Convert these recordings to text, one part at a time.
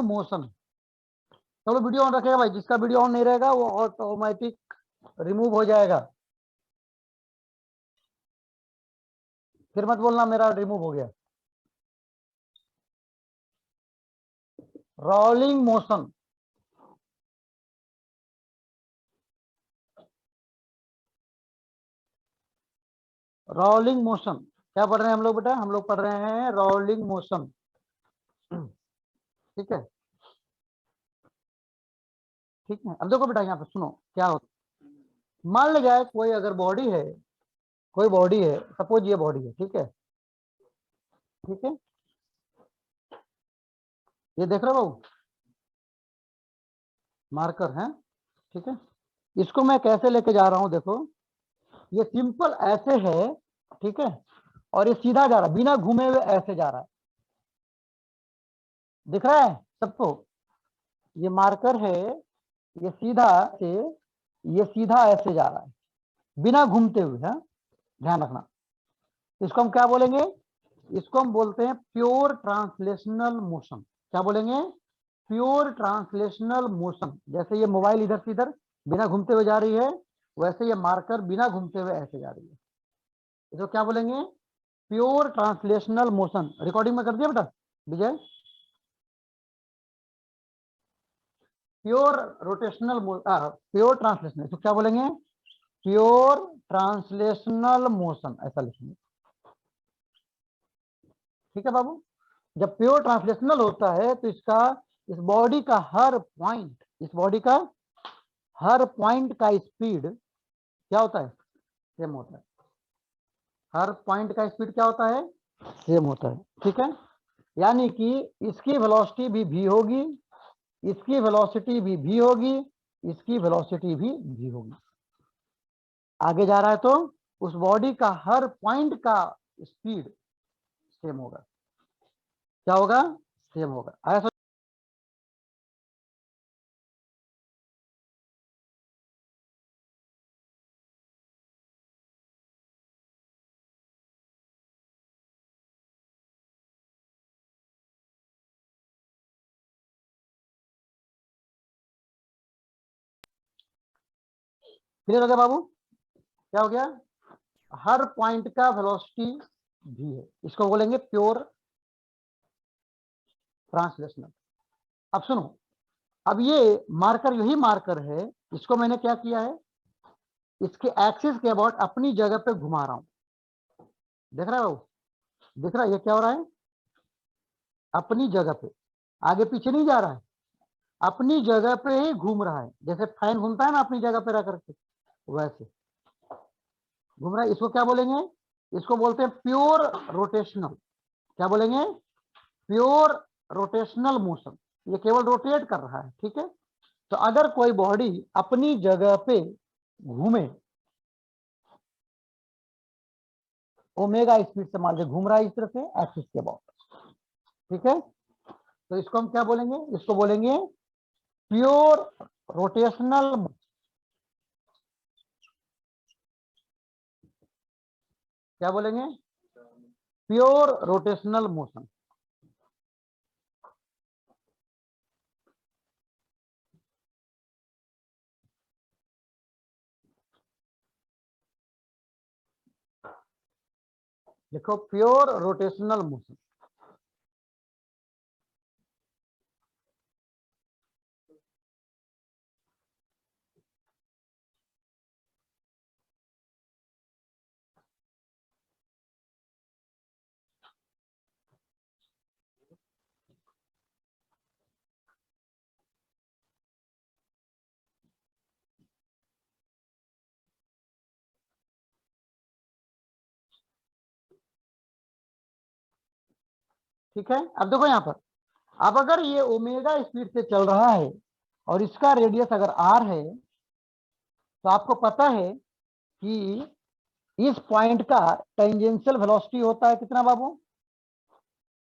Motion. चलो video on रखेगा भाई, जिसका वीडियो ऑन नहीं रहेगा वो ऑटोमेटिक रिमूव हो जाएगा। फिर मत बोलना मेरा रिमूव हो गया। रोलिंग मोशन, रोलिंग मोशन क्या पढ़ रहे हैं हम लोग बेटा? हम लोग पढ़ रहे हैं रोलिंग मोशन। ठीक है, ठीक है। अब देखो बेटा यहाँ पे सुनो क्या होता है। मान लिया जाए कोई अगर बॉडी है, कोई बॉडी है, सपोज ये बॉडी है, ठीक है, ठीक है, ये देख रहे हो बाबू, मार्कर है, ठीक है। इसको मैं कैसे लेके जा रहा हूं देखो, ये सिंपल ऐसे है, ठीक है, और ये सीधा जा रहा है बिना घूमे हुए, ऐसे जा रहा है, दिख रहा है सबको? ये मार्कर है, ये सीधा से, ये सीधा ऐसे जा रहा है बिना घूमते हुए, है, ध्यान रखना। इसको हम क्या बोलेंगे? इसको हम बोलते हैं प्योर ट्रांसलेशनल मोशन। क्या बोलेंगे? Pure translational motion. जैसे ये मोबाइल इधर से इधर बिना घूमते हुए जा रही है, वैसे ये मार्कर बिना घूमते हुए ऐसे जा रही है। इसको क्या बोलेंगे? Pure translational motion. रिकॉर्डिंग में कर दिया बेटा विजय? प्योर रोटेशनल, प्योर ट्रांसलेशनल, इसको क्या बोलेंगे? प्योर ट्रांसलेशनल मोशन, ऐसा लिखेंगे। ठीक है बाबू? जब प्योर ट्रांसलेशनल होता है तो इसका, इस बॉडी का हर पॉइंट, इस बॉडी का हर पॉइंट का स्पीड क्या होता है? सेम होता है। हर पॉइंट का स्पीड क्या होता है? सेम होता है। ठीक है, यानी कि इसकी वेलोसिटी भी v होगी, इसकी वेलोसिटी भी v होगी, इसकी वेलोसिटी भी v होगी। आगे जा रहा है तो उस बॉडी का हर पॉइंट का स्पीड सेम होगा। क्या होगा? सेम होगा। आया? क्लियर हो गया बाबू? क्या हो गया? हर पॉइंट का वेलोसिटी v है, इसको बोलेंगे प्योर ट्रांसलेशनल। अब सुनो, अब ये मार्कर, यही मार्कर है, इसको मैंने क्या किया है, इसके एक्सिस के अबाउट अपनी जगह पे घुमा रहा हूं। देख रहा है बाबू? दिख रहा है ये क्या हो रहा है? अपनी जगह पे, आगे पीछे नहीं जा रहा है, अपनी जगह पे ही घूम रहा है। जैसे फैन घूमता है ना अपनी जगह पे रह करके, वैसे घूम रहा है। इसको क्या बोलेंगे? इसको बोलते हैं प्योर रोटेशनल। क्या बोलेंगे? Pure rotational motion. ये केवल रोटेट कर रहा है। ठीक है, तो अगर कोई बॉडी अपनी जगह पे घूमे, ओमेगा स्पीड से मान लीजिए घूम रहा है इस तरह से एक्सिस के अबाउट, ठीक है, तो इसको हम क्या बोलेंगे? इसको बोलेंगे प्योर रोटेशनल। क्या बोलेंगे? Pure rotational motion. देखो प्योर रोटेशनल मोशन। ठीक है, अब देखो यहां पर, अब अगर ये ओमेगा स्पीड से चल रहा है और इसका रेडियस अगर आर है, तो आपको पता है कि इस पॉइंट का टेंजेंशियल वेलोसिटी होता है कितना बाबू?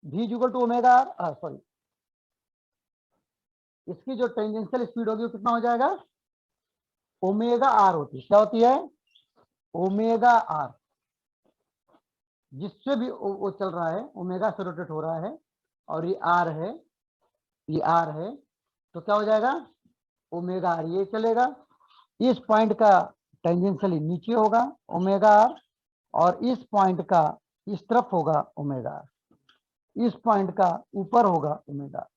v equal to omega r, sorry, इसकी जो टेंजेंशियल स्पीड होगी वो कितना हो जाएगा? ओमेगा आर होती है। क्या होती है? Omega r. जिससे भी वो चल रहा है ओमेगा से रोटेट हो रहा है, और ये आर है, ये आर है, तो क्या हो जाएगा ओमेगा आर, ये चलेगा। इस पॉइंट का टेंजेंशियली नीचे होगा ओमेगा आर, और इस पॉइंट का इस तरफ होगा ओमेगा आर, इस पॉइंट का ऊपर होगा ओमेगा।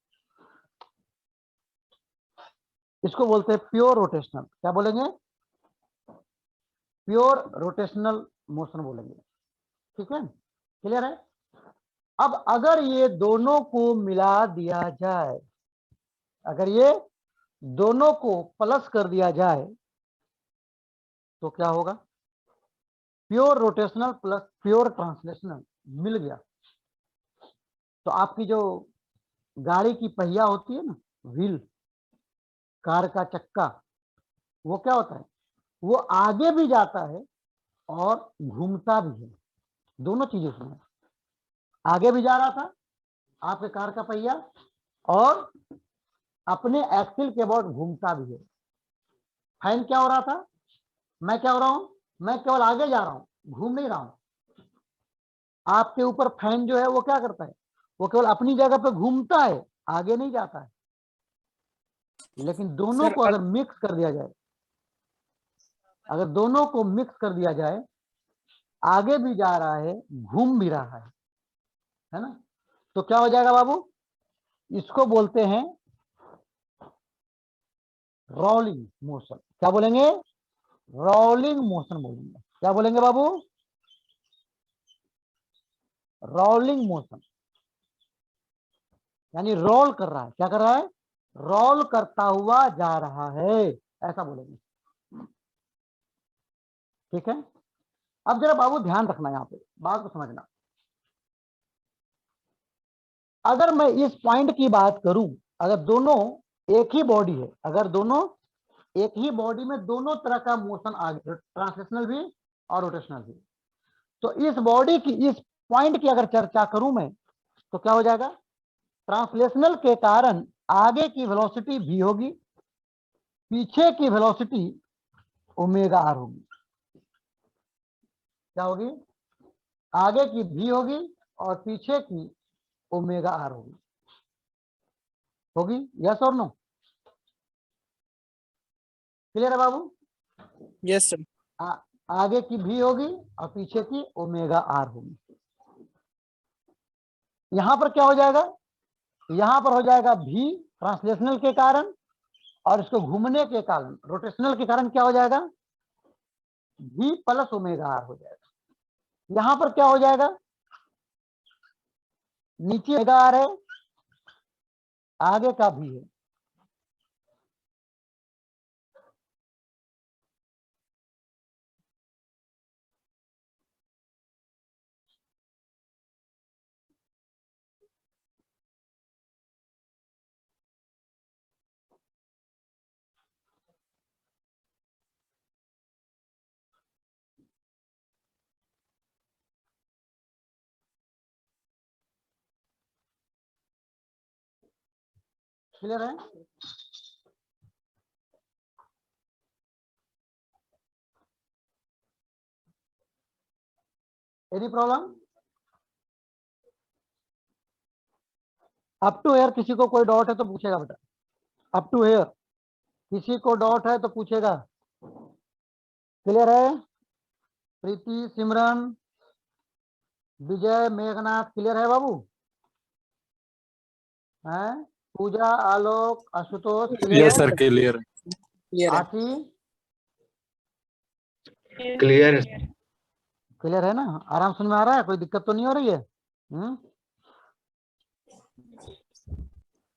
इसको बोलते हैं प्योर रोटेशनल, क्या बोलेंगे, प्योर रोटेशनल मोशन बोलेंगे। ठीक है, क्लियर है। अब अगर ये दोनों को मिला दिया जाए, अगर ये दोनों को प्लस कर दिया जाए तो क्या होगा, pure rotational plus pure translational मिल गया। तो आपकी जो गाड़ी की पहिया होती है ना, व्हील, कार का चक्का, वो क्या होता है, वो आगे भी जाता है और घूमता भी है। दोनों चीजें उसमें, आगे भी जा रहा था आपके कार का पहिया, और अपने एक्सिल के अबाउट घूमता भी है। फैन क्या हो रहा था, मैं क्या हो रहा हूं, मैं केवल आगे जा रहा हूं, घूम नहीं रहा हूं। आपके ऊपर फैन जो है वो क्या करता है, वो केवल अपनी जगह पे घूमता है, आगे नहीं जाता है। लेकिन दोनों को अगर मिक्स कर दिया जाए, अगर दोनों को मिक्स कर दिया जाए, आगे भी जा रहा है घूम भी रहा है ना, तो क्या हो जाएगा बाबू, इसको बोलते हैं रोलिंग मोशन। क्या बोलेंगे, रोलिंग मोशन बोलेंगे। क्या बोलेंगे बाबू, रोलिंग मोशन, यानी रोल कर रहा है। क्या कर रहा है, रोल करता हुआ जा रहा है, ऐसा बोलेंगे। ठीक है, अब जरा बाबू ध्यान रखना, यहां पे बात को समझना। अगर मैं इस पॉइंट की बात करूं, अगर दोनों एक ही बॉडी है, अगर दोनों एक ही बॉडी में दोनों तरह का मोशन आ गया, ट्रांसलेशनल भी और रोटेशनल भी, तो इस बॉडी की इस पॉइंट की अगर चर्चा करूं मैं, तो क्या हो जाएगा, ट्रांसलेशनल के कारण आगे की वेलोसिटी भी होगी, पीछे की वेलोसिटी ओमेगा आर होगी। क्या होगी, आगे की भी होगी और पीछे की ओमेगा आर होगी। होगी, यस और नो, क्लियर है बाबू। Yes sir. आगे की भी होगी और पीछे की ओमेगा आर होगी। यहां पर क्या हो जाएगा, यहां पर हो जाएगा भी ट्रांसलेशनल के कारण, और इसको घूमने के कारण रोटेशनल के कारण क्या हो जाएगा, भी प्लस ओमेगा आर हो जाएगा। यहां पर क्या हो जाएगा, नीचे ओमेगा आर है, आगे का भी है। क्लियर है, any problem, up to here किसी को कोई डाउट है तो पूछेगा बेटा, अप टू हेयर किसी को डाउट है तो पूछेगा। क्लियर है, प्रीति, सिमरन, विजय, मेघनाथ, क्लियर है बाबू, हैं, पूजा, आलोक, आशुतोष, क्लियर यस है, सर, क्लियर। क्लियर है। आशी, क्लियर। क्लियर है ना, आराम समझ में आ रहा है, कोई दिक्कत तो नहीं हो रही है।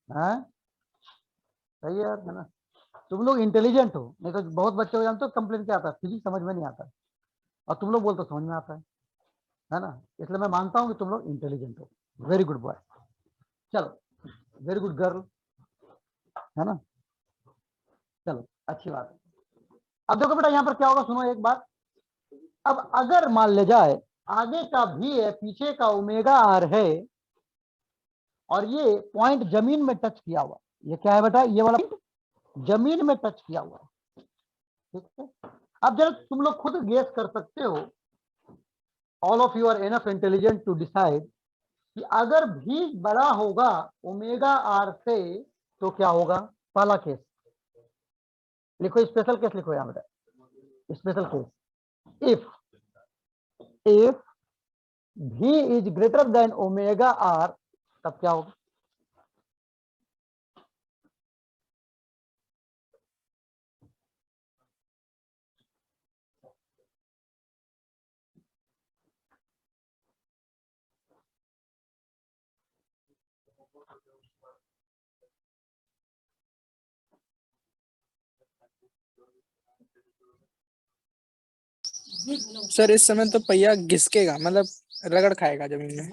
हैं, सही है यार, है ना, तुम लोग इंटेलिजेंट हो, नहीं तो बहुत बच्चे हो जानते हो कंप्लेन क्या आता है, फिजिक्स समझ में नहीं आता, और तुम लोग बोलते समझ में आता है ना, इसलिए मैं मानता हूं कि तुम लोग इंटेलिजेंट हो। वेरी गुड बॉय, चलो, वेरी गुड गर्ल, है ना, चलो अच्छी बात है। अब देखो बेटा, यहां पर क्या होगा, सुनो एक बात, अब अगर मान ले जाए आगे का भी है, पीछे का ओमेगा आर है, और ये पॉइंट जमीन में टच किया हुआ, ये क्या है बेटा, ये वाला पॉइंट जमीन में टच किया हुआ है। ठीक है, अब जब तुम लोग खुद गेस कर सकते हो, all of you are enough intelligent to decide कि अगर भी बड़ा होगा ओमेगा आर से तो क्या होगा। पहला केस लिखो, स्पेशल केस लिखो यहां बेटा, special case. If v is greater than omega r, तब क्या होगा। सर इस समय तो पहिया घिसकेगा, मतलब रगड़ खाएगा जमीन में।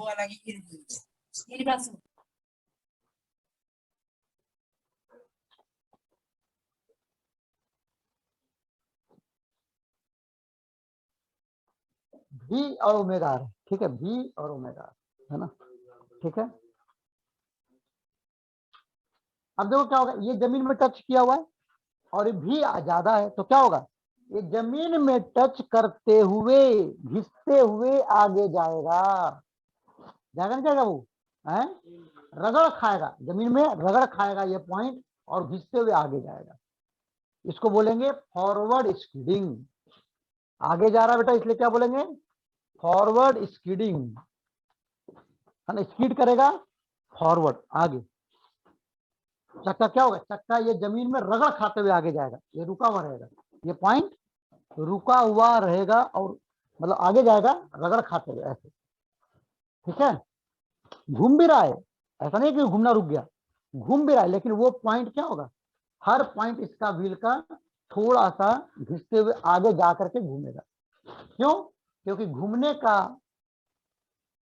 v और ओमेगा आर, ठीक है, v और ओमेगा आर है ना, ठीक है। अब देखो क्या होगा, ये जमीन में टच किया हुआ है और भी ज्यादा है तो क्या होगा, ये जमीन में टच करते हुए घिसते हुए आगे जाएगा। जाएगा नहीं जाएगा वो है, रगड़ खाएगा जमीन में, रगड़ खाएगा ये पॉइंट और घिसते हुए आगे जाएगा। इसको बोलेंगे फॉरवर्ड स्कीडिंग। आगे जा रहा है बेटा, इसलिए क्या बोलेंगे, फॉरवर्ड स्कीडिंग है ना, स्कीड करेगा फॉरवर्ड आगे। चक्का क्या होगा, चक्का ये जमीन में रगड़ खाते हुए आगे जाएगा, ये रुका हुआ रहेगा, ये पॉइंट रुका हुआ रहेगा और मतलब आगे जाएगा रगड़ खाते हुए ऐसे, ठीक है। घूम भी रहा है, ऐसा नहीं कि घूमना रुक गया, घूम भी रहा है, लेकिन वो पॉइंट क्या होगा, हर पॉइंट इसका व्हील का थोड़ा सा घिसते हुए आगे जा करके घूमेगा। क्यों, क्योंकि घूमने का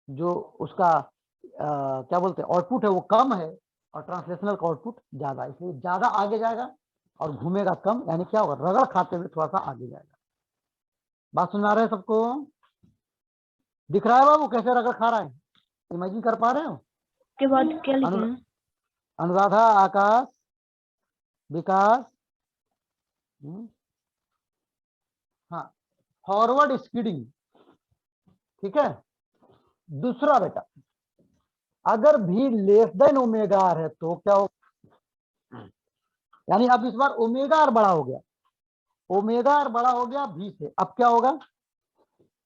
जो उसका क्या बोलते हैं आउटपुट है वो कम है और ट्रांसलेशनल का आउटपुट ज्यादा, इसलिए ज्यादा आगे जाएगा और घूमेगा कम, यानी क्या होगा, रगड़ खाते हुए थोड़ा सा आगे जाएगा। बात सुना रहे हैं सबको, दिख रहा है बाबू कैसे रगड़ खा रहा है, इमेजिन कर पा रहे हो। के बाद क्या लिखे हैं? अनुराधा, आकाश, विकास, हाँ, फॉरवर्ड स्कीडिंग, ठीक है। दूसरा बेटा, अगर भी लेस देन ओमेगा आर है तो क्या हो, यानी अब इस बार ओमेगा आर बड़ा हो गया, ओमेगा आर बड़ा हो गया भी से, अब क्या होगा,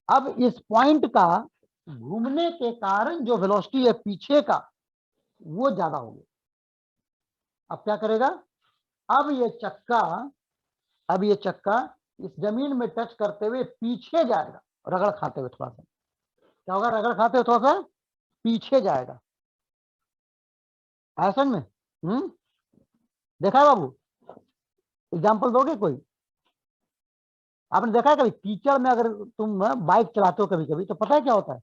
अब इस पॉइंट का घूमने के कारण जो वेलोसिटी है पीछे का वो ज्यादा हो गया। अब क्या करेगा, अब ये चक्का इस जमीन में टच करते हुए पीछे जाएगा, रगड़ खाते हुए थोड़ा सा, क्या होगा, रगड़ खाते हुए थोड़ा सा पीछे जाएगा ऐसा में। देखा है बाबू, एग्जाम्पल दोगे कोई, आपने देखा है कभी कीचड़ में अगर तुम बाइक चलाते हो कभी कभी तो पता है क्या होता है,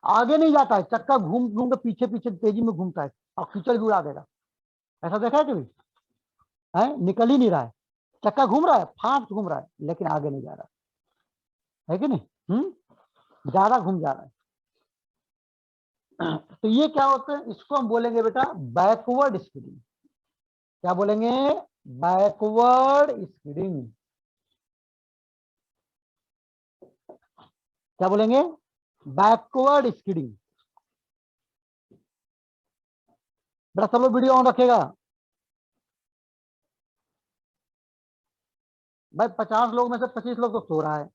आगे नहीं जाता है, चक्का घूम घूम के पीछे पीछे तेजी में घूमता है और कीचड़ भी उड़ा देगा, ऐसा देखा है कभी, है निकल ही नहीं रहा है, चक्का घूम रहा है, फास्ट घूम रहा है लेकिन आगे नहीं जा रहा है कि नहीं, ज्यादा घूम जा रहा है। तो ये क्या होता है, इसको हम बोलेंगे बेटा बैकवर्ड स्पीडिंग। क्या बोलेंगे, बैकवर्ड स्पीडिंग। क्या बोलेंगे, बैकवर्ड स्पीडिंग। बेटा सब लोग वीडियो ऑन रखेगा भाई, 50 लोग में से 25 लोग तो सो रहा है?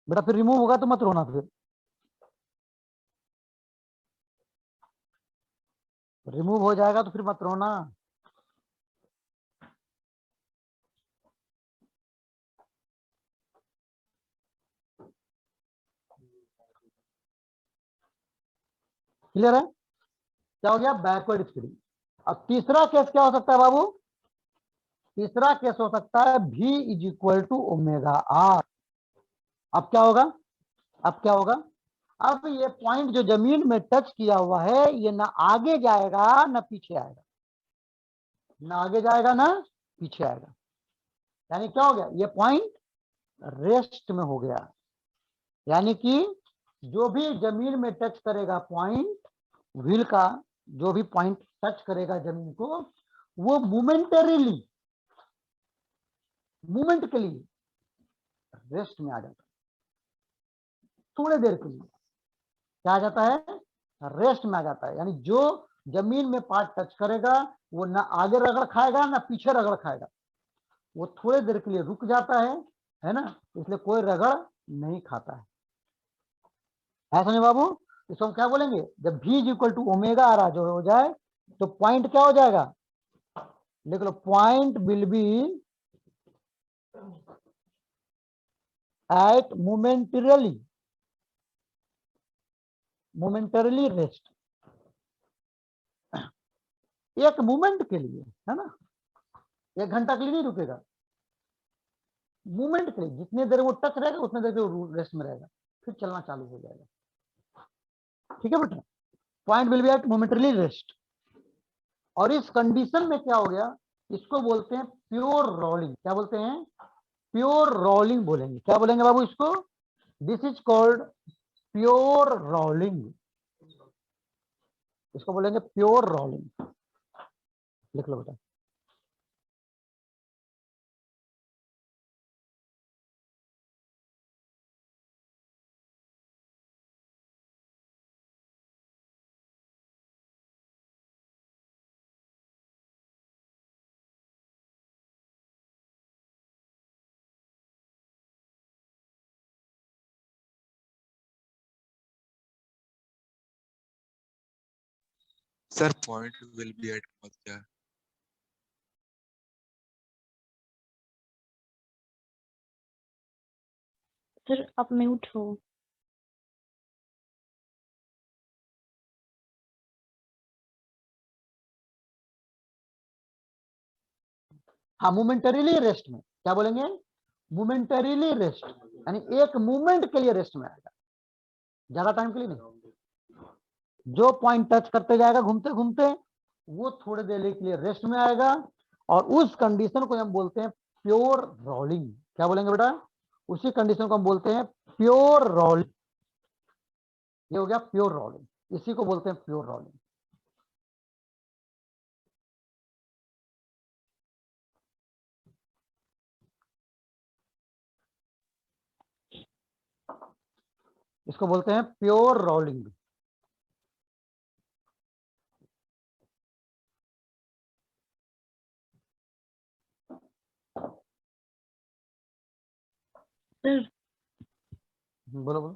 बेटा फिर रिमूव होगा तो मत रोना, फिर रिमूव हो जाएगा तो फिर मत रोना। क्लियर है, क्या हो गया, बैकवर्ड स्पीडिंग। अब तीसरा केस क्या हो सकता है बाबू, तीसरा केस हो सकता है v is equal to omega r. अब क्या होगा, अब क्या होगा, अब ये पॉइंट जो जमीन में टच किया हुआ है ये ना आगे जाएगा ना पीछे आएगा, ना आगे जाएगा ना पीछे आएगा, यानी क्या हो गया, ये पॉइंट रेस्ट में हो गया। यानी कि जो भी जमीन में टच करेगा पॉइंट, व्हील का जो भी पॉइंट टच करेगा जमीन को, वो मोमेंटरीली, मूवमेंट के लिए रेस्ट में आ जाता है, थोड़े देर के लिए क्या आ जाता है, रेस्ट में आ जाता है। यानी जो जमीन में पार्ट टच करेगा वो ना आगे रगड़ खाएगा ना पीछे रगड़ खाएगा, वो थोड़े देर के लिए रुक जाता है ना, इसलिए कोई रगड़ नहीं खाता है समझे बाबू। इसको हम क्या बोलेंगे, जब v is equal to omega R जो हो जाए तो पॉइंट क्या हो जाएगा, लिख लो, point will be at momentarily rest, एक मोमेंट के लिए, है ना, 1 घंटा के लिए नहीं रुकेगा, मूवमेंट के लिए, जितने देर वो टच रहेगा उतने देर के रेस्ट में रहेगा, फिर चलना चालू हो जाएगा। ठीक है बेटा, point will be at momentarily rest. और इस कंडीशन में क्या हो गया, इसको बोलते हैं प्योर रोलिंग। क्या बोलते हैं, प्योर रोलिंग बोलेंगे। क्या बोलेंगे बाबू इसको, this is called pure rolling, इसको बोलेंगे प्योर रोलिंग। लिख लो बेटा। Sir point will be at क्या, सर आप म्यूट हो। हाँ, मोमेंटरीली रेस्ट में क्या बोलेंगे, मोमेंटरीली रेस्ट, यानी एक मूवमेंट के लिए रेस्ट में आएगा, ज्यादा टाइम के लिए नहीं। जो पॉइंट टच करते जाएगा घूमते घूमते वो थोड़ी देर के लिए रेस्ट में आएगा, और उस कंडीशन को हम बोलते हैं प्योर रोलिंग। क्या बोलेंगे बेटा, उसी कंडीशन को हम बोलते हैं प्योर रोलिंग। ये हो गया प्योर रोलिंग, इसी को बोलते हैं प्योर रोलिंग। इसको बोलते हैं प्योर रोलिंग। सर बोलो बोलो।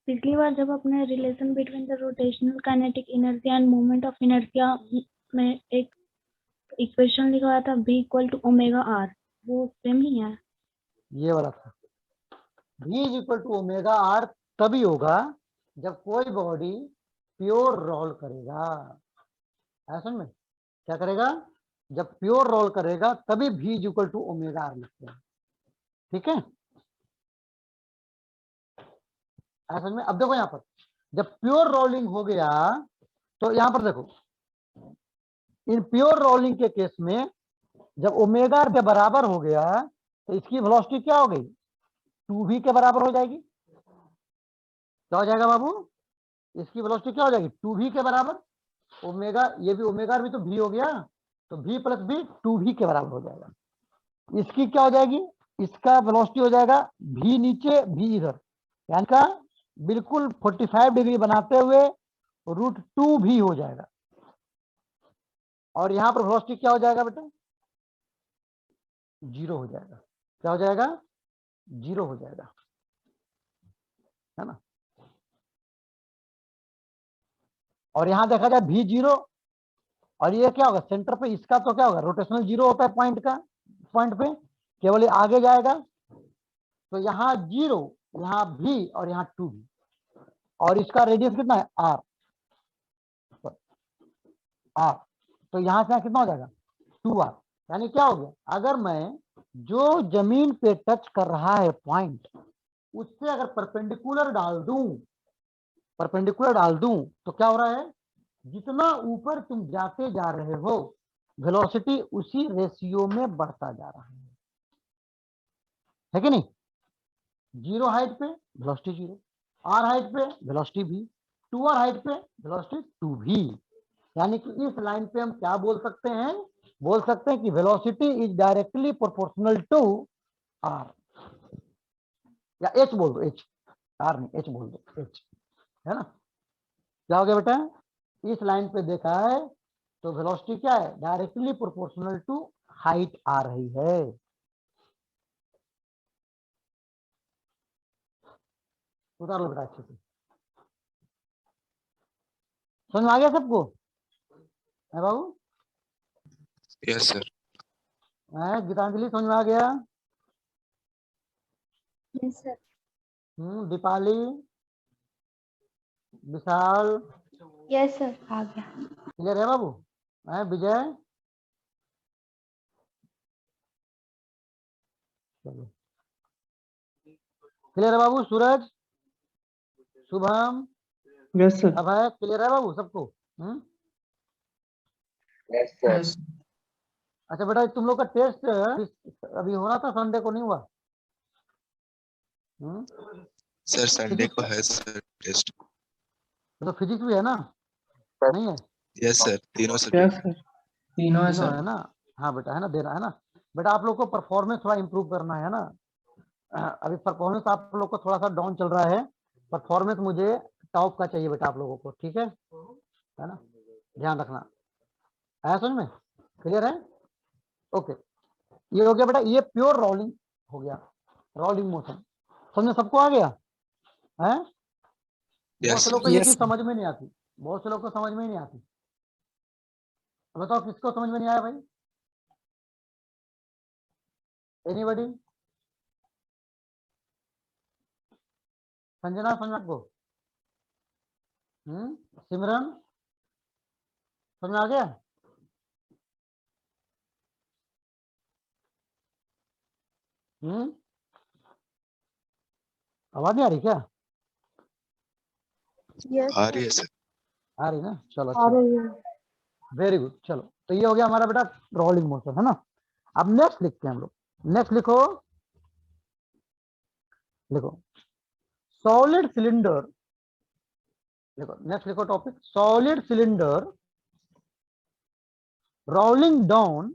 पिछली बार जब आपने relation between the rotational kinetic inertia and movement of inertia में एक इक्वेशन लिखवाया था v equal to omega r, वो सेम ही है? ये वाला था, v is equal to omega r तभी होगा जब कोई बॉडी प्योर रोल करेगा। ऐसा में क्या करेगा, जब प्योर रोल करेगा तभी v is equal to omega r लिखते हैं। ठीक है, ऐसा में। अब देखो यहाँ पर जब प्योर रोलिंग हो गया तो यहाँ पर देखो, इन प्योर रोलिंग के केस में जब ओमेगा के बराबर हो गया तो इसकी वेलोसिटी क्या हो गई, 2v के बराबर हो जाएगी। क्या हो जाएगा बाबू, इसकी वेलोसिटी क्या हो जाएगी, 2v के बराबर। ओमेगा, ये भी ओमेगा भी तो v हो गया, तो v प्लस v 2v के बराबर हो जाएगा। इसकी क्या हो जाएगी, इसका वेलोसिटी हो जाएगा v नीचे v इधर, यानी का बिल्कुल 45 डिग्री बनाते हुए √2v हो जाएगा। और यहां पर वेलोसिटी क्या हो जाएगा बेटा, 0 हो जाएगा। क्या हो जाएगा, 0 हो जाएगा, है ना। और यहां देखा जाए v0, और ये क्या होगा सेंटर पे, इसका तो क्या होगा, रोटेशनल 0 होता है पॉइंट का, पॉइंट पे केवल ये आगे जाएगा, तो यहाँ 0, यहाँ v और यहाँ 2v, और इसका रेडियस कितना है r, तो यहां से कितना हो जाएगा 2r। यानी क्या हो गया, अगर मैं जो जमीन पे टच कर रहा है पॉइंट, उससे अगर परपेंडिकुलर डाल दूं तो क्या हो रहा है, जितना ऊपर तुम जाते जा रहे हो वेलोसिटी उसी रेशियो में बढ़ता जा रहा है कि नहीं। 0 हाइट पे वेलोसिटी 0, r हाइट पे वेलोसिटी v, 2r हाइट पे वेलोसिटी 2v। यानी कि इस लाइन पे हम क्या बोल सकते हैं कि velocity is directly proportional to r। या एच बोल दो, एच, आर नहीं, एच बोल दो, एच, है ना। क्या हो गया बेटा, इस लाइन पे देखा है तो वेलोसिटी क्या है, डायरेक्टली प्रोपोर्शनल टू हाइट आ रही है। उतार लो बेटा अच्छे से, समझ में आ गया सबको है बाबू? Yes sir. है गीतांजलि, समझ में आ गया? Yes sir. Deepali, Vishal, yes sir, आ गया। क्लियर है बाबू? है विजय? चलो क्लियर है बाबू? Suraj, Shubham, yes sir. Abhay, clear है बाबू सबको? Yes sir. अच्छा बेटा, तुम लोग का टेस्ट अभी हो रहा था, संडे को नहीं हुआ? सर संडे फिजिक्स को का है सर टेस्ट। तो फिजिक्स भी है ना? नहीं है? यस सर, तीनों यस सब्जेक्ट। सर, तीनों है तीनों सर। है ना? हाँ बेटा, है ना, देना है ना बेटा। आप लोग को परफॉर्मेंस थोड़ा इंप्रूव करना है ना। अभी परफॉर्मेंस आप लोग को थोड़ा सा डाउन चल रहा है, परफॉर्मेंस मुझे टॉप का चाहिए बेटा आप लोगों को, ठीक है ना? ध्यान रखना, आया समझ में? क्लियर है? ओके, ये हो गया बेटा, ये प्योर रोलिंग हो गया, रोलिंग मोशन। समझ सबको आ गया है? बहुत यस से सर। लोग को ये यस चीज समझ में नहीं आती, बहुत से लोग को समझ में ही नहीं आती। बताओ किसको समझ में नहीं आया भाई? एनीबॉडी? संजना, समझ आपको? सिमरन, समझ में आ गया? आवाज नहीं आ रही क्या? आ रही है सर। आ रही ना? चलो आ अच्छा, रही है। Very good. चलो तो ये हो गया हमारा बेटा रोलिंग मोशन, है ना। अब नेक्स्ट लिखते हैं हम लोग, नेक्स्ट लिखो, लिखो सॉलिड सिलेंडर, देखो नेक्स्ट लिखो topic, solid cylinder rolling down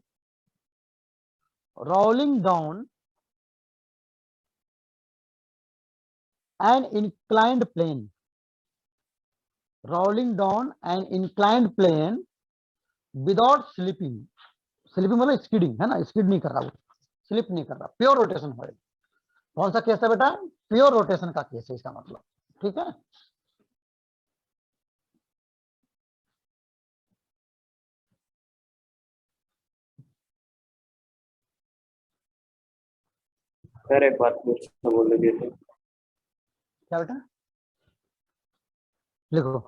an inclined plane, rolling down an inclined plane without slipping, slipping मतलब स्किडिंग, है ना, स्किड नहीं कर रहा वो, स्लिप नहीं कर रहा, प्योर रोटेशन हो रही। कौन सा केस है बेटा? प्योर रोटेशन का केस है इसका मतलब, ठीक है। सर एक बात बोल लीजिए। क्या बेटा? लिखो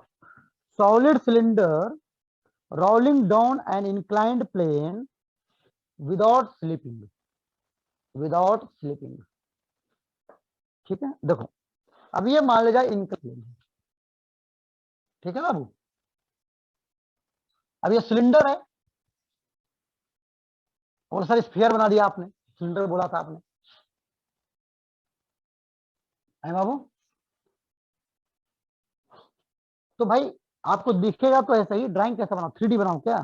solid cylinder rolling down an inclined plane without slipping, without slipping, ठीक है। देखो अब ये मान लीजिए इंक्लाइन प्लेन, ठीक है बाबू। अब ये सिलेंडर है, और सर स्फीयर बना दिया आपने, सिलेंडर बोला था आपने, है बाबू? तो भाई आपको दिखेगा तो ऐसा ही, ड्राइंग कैसा बनाओ, 3D बनाओ क्या?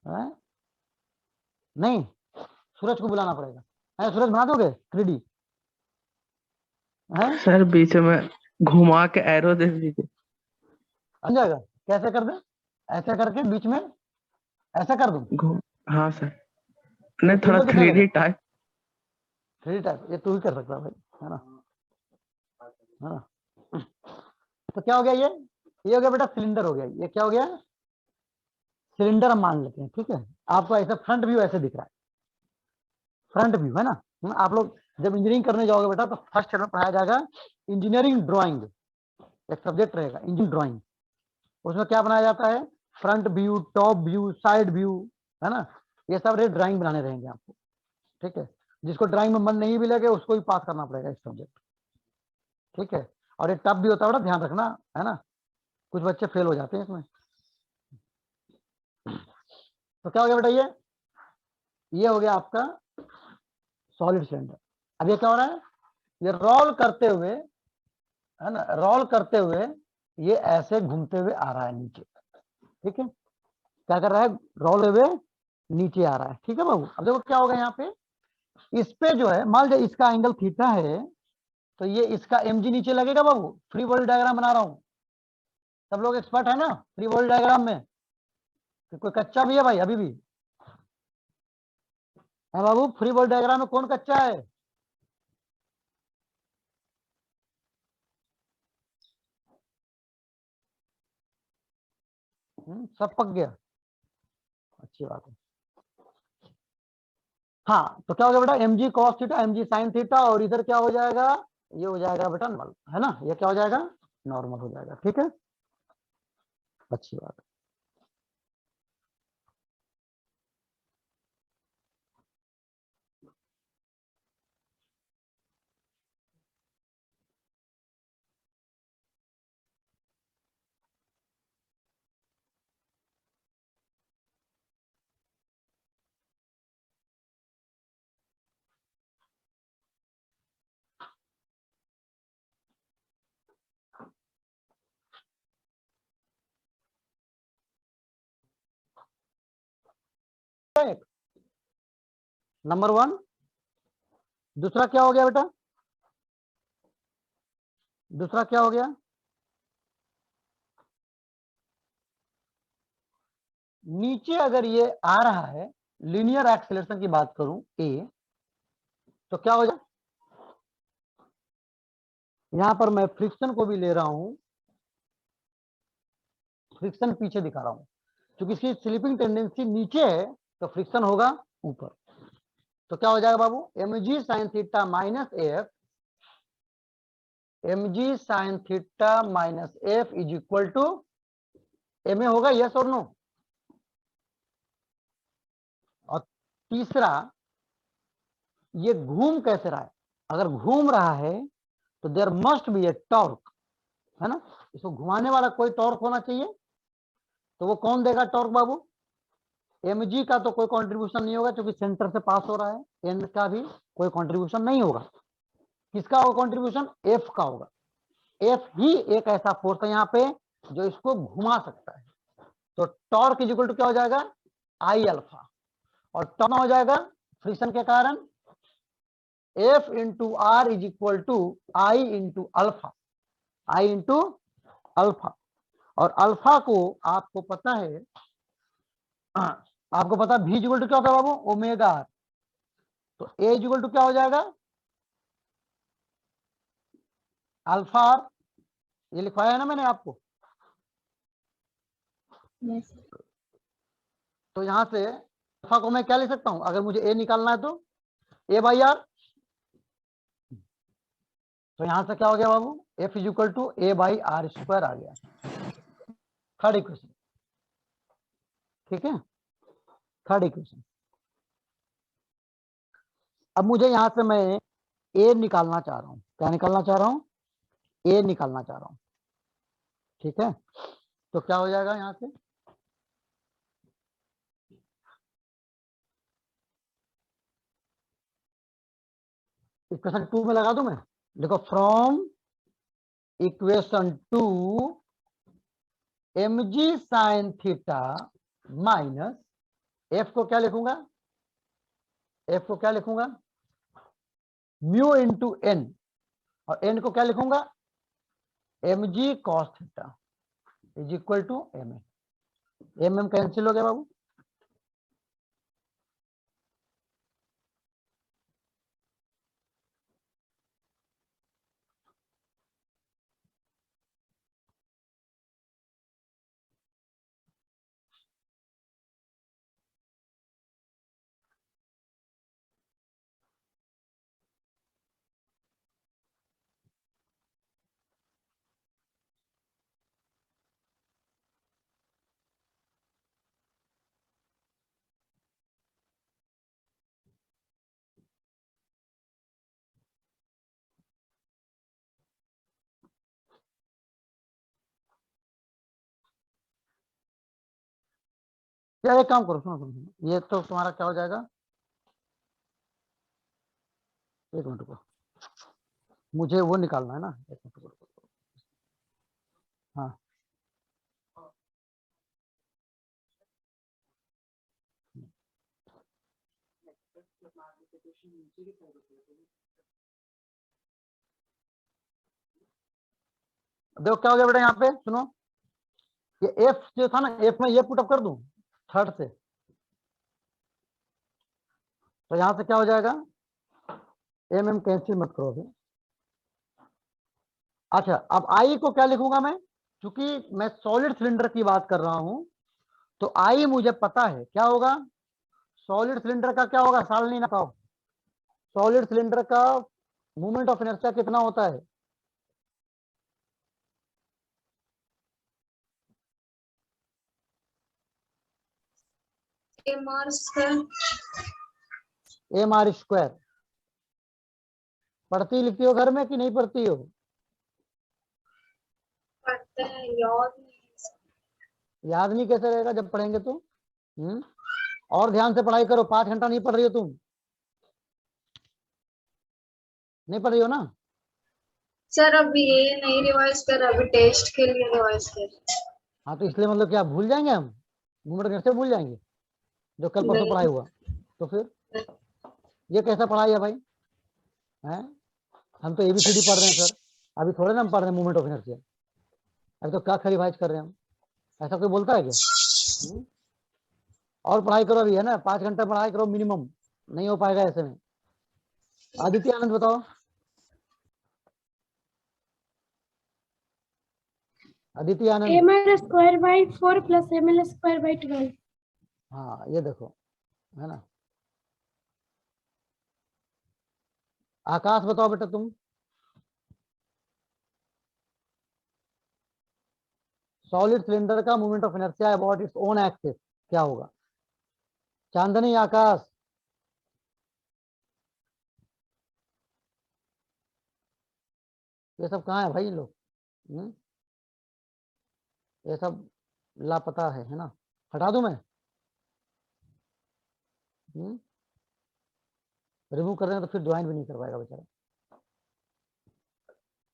है? नहीं, सूरज को बुलाना पड़ेगा, है सूरज बना दोगे 3D? है सर बीच में घुमा के एरो दे दीजिए। बन जाएगा? कैसे कर दे? ऐसे करके बीच में ऐसा कर दूं घूम हाँ सर, तो नहीं थोड़ा सिंबल दिखेगा 3D क्या? टाइप। 3D टाइप, ये तू ही कर सकता है भाई, है ना, है ना। तो क्या हो गया ये हो गया बेटा सिलेंडर हो गया। ये क्या हो गया? सिलेंडर हम मान लेते हैं, ठीक है। आपको ऐसा फ्रंट व्यू ऐसे दिख रहा है, फ्रंट व्यू, है ना। आप लोग जब इंजीनियरिंग करने जाओगे बेटा तो फर्स्ट चैप्टर पढ़ाया जाएगा इंजीनियरिंग ड्राइंग, एक सब्जेक्ट रहेगा इंजीनियरिंग ड्राइंग। उसमें क्या बनाया जाता है? Front view, top view, side view, है ना। ये सब ड्राइंग बनाने रहेंगे आपको, ठीक है। जिसको ड्राइंग में मन नहीं भी लगे उसको भी पास करना पड़ेगा इस सब्जेक्ट, ठीक है। और ये टफ भी होता है बेटा, ध्यान रखना, है ना, कुछ बच्चे फेल हो जाते हैं इसमें। तो क्या हो गया बेटा, ये हो गया आपका सॉलिड सिलेंडर। अब ये क्या हो रहा है? ये रोल करते हुए, है ना, रोल करते हुए ये ऐसे घूमते हुए आ रहा है नीचे, ठीक है। क्या कर रहा है? रोल हुए नीचे आ रहा है, ठीक है बाबू। अब देखो क्या होगा यहाँ पे, इस पे जो है मान लीजिए इसका एंगल थीटा है, तो ये इसका mg नीचे लगेगा बाबू। फ्री बॉडी डायग्राम बना रहा हूं, सब लोग एक्सपर्ट है ना फ्री बॉडी डायग्राम में? कि कोई कच्चा भी है भाई अभी भी? है बाबू, फ्री बॉडी डायग्राम में कौन कच्चा है? सब पक गया, अच्छी बात है। हाँ तो क्या हो गया बेटा, mg cos theta mg sin theta, और इधर क्या हो जाएगा, ये हो जाएगा बेटा नॉर्मल, है ना, ये क्या हो जाएगा, नॉर्मल हो जाएगा, ठीक है, अच्छी बात है। नंबर 1। दूसरा क्या हो गया बेटा, दूसरा क्या हो गया, नीचे अगर ये आ रहा है, लीनियर एक्सेलरेशन की बात करूं ए, तो क्या हो जाए, यहां पर मैं फ्रिक्शन को भी ले रहा हूं, फ्रिक्शन पीछे दिखा रहा हूं, क्योंकि इसकी स्लिपिंग टेंडेंसी नीचे है तो फ्रिक्शन होगा ऊपर। तो क्या हो जाएगा बाबू, mg sin theta minus f, mg sin theta minus f is equal to ma होगा, यस और नो। और तीसरा, ये घूम कैसे रहा है, अगर घूम रहा है तो there must be a torque, है ना, इसको घुमाने वाला कोई टॉर्क होना चाहिए। तो वो कौन देगा टॉर्क बाबू, mg का तो कोई कंट्रीब्यूशन नहीं होगा क्योंकि सेंटर से पास हो रहा है, n का भी कोई कंट्रीब्यूशन नहीं होगा, किसका होगा कंट्रीब्यूशन, f का होगा। f ही एक ऐसा फोर्स है यहाँ पे जो इसको घुमा सकता है। तो टॉर्क इज इक्वल टू क्या हो जाएगा, आई अल्फा, और टर्न हो जाएगा फ्रिक्शन के कारण F into r is equal to I into alpha, I into alpha. और अल्फा को आपको पता है, आपको पता है v इज इक्वल टू क्या होता है बाबू, ओमेगा आर। तो a इज इक्वल टू क्या हो जाएगा, अल्फा आर, ये लिखवाया है ना मैंने आपको। यस तो यहां से अल्फा को मैं क्या ले सकता हूं, अगर मुझे a निकालना है तो a बाई आर। तो यहां से क्या हो गया बाबू, f is equal to a by are square आ गया, थर्ड इक्वेशन, ठीक है, थर्ड इक्वेशन। अब मुझे यहां से मैं a निकालना चाह रहा हूं, क्या निकालना चाह रहा हूं, a निकालना चाह रहा हूं, ठीक है। तो क्या हो जाएगा यहां से, इक्वेशन 2 में लगा दूं मैं, देखो from equation 2 mg sin theta minus f को क्या लिखूंगा, f को क्या लिखूंगा, म्यू इंटू n, और n को क्या लिखूंगा, mg cos theta is equal to mm cancel हो गया बाबू। यार एक काम करो, सुनो सुनो सुनो, ये तो तुम्हारा क्या हो जाएगा, एक मिनट को, मुझे वो निकालना है ना, एक मिनट को, हाँ देखो क्या हो गया बेटा, यहाँ पे सुनो, ये एफ जो था ना, एफ में ये पुटअप कर दूं थर्ड से, तो यहां से क्या हो जाएगा, एम कैंसिल मत करो अभी। अच्छा अब आई को क्या लिखूंगा मैं, क्योंकि मैं सॉलिड सिलेंडर की बात कर रहा हूं, तो आई मुझे पता है क्या होगा, सॉलिड सिलेंडर का क्या होगा, साल नहीं ना बताओ, सॉलिड सिलेंडर का मोमेंट ऑफ इनर्शिया कितना होता है, mr square m r square. पढ़ती लिखती हो घर में कि नहीं पढ़ती हो, पढ़ते हैं, याद नहीं। याद नहीं कैसे रहेगा जब पढ़ेंगे तो। और ध्यान से पढ़ाई करो, 5 घंटा नहीं पढ़ रही हो तुम, नहीं पढ़ रही हो ना। सर अभी ये नहीं रिवाइज कर, अभी टेस्ट के लिए रिवाइज कर। हाँ तो इसलिए मतलब क्या भूल जाएंगे हम, मोमेंट ऑफ इनर्शिया भूल जाएंगे जो कल परसों नहीं। पढ़ाई हुआ, तो फिर ये कैसा पढ़ाई है भाई, हैं? हम तो एबीसीडी पढ़ रहे हैं सर, अभी थोड़े ना हम पढ़ रहे हैं मोमेंट ऑफ इनर्शिया, अभी तो क्या रिवाइज कर रहे हैं हम, ऐसा कोई बोलता है क्या? और पढ़ाई करो अभी, है ना, 5 घंटा पढ़ाई करो मिनिमम, नहीं हो पाएगा ऐसे में। आदित्य आनंद बताओ, आदित्य आनंद। mr square by 4 plus ml square by 12। हाँ ये देखो, है ना। आकाश बताओ बेटा तुम, सॉलिड सिलेंडर का moment of inertia about its own axis क्या होगा, चांदनी, आकाश। ये सब कहाँ है भाई लोग, ये सब लापता है ना, हटा दूं मैं, रिमूव कर रहे हैं तो फिर ज्वाइन भी नहीं कर पाएगा बेचारा,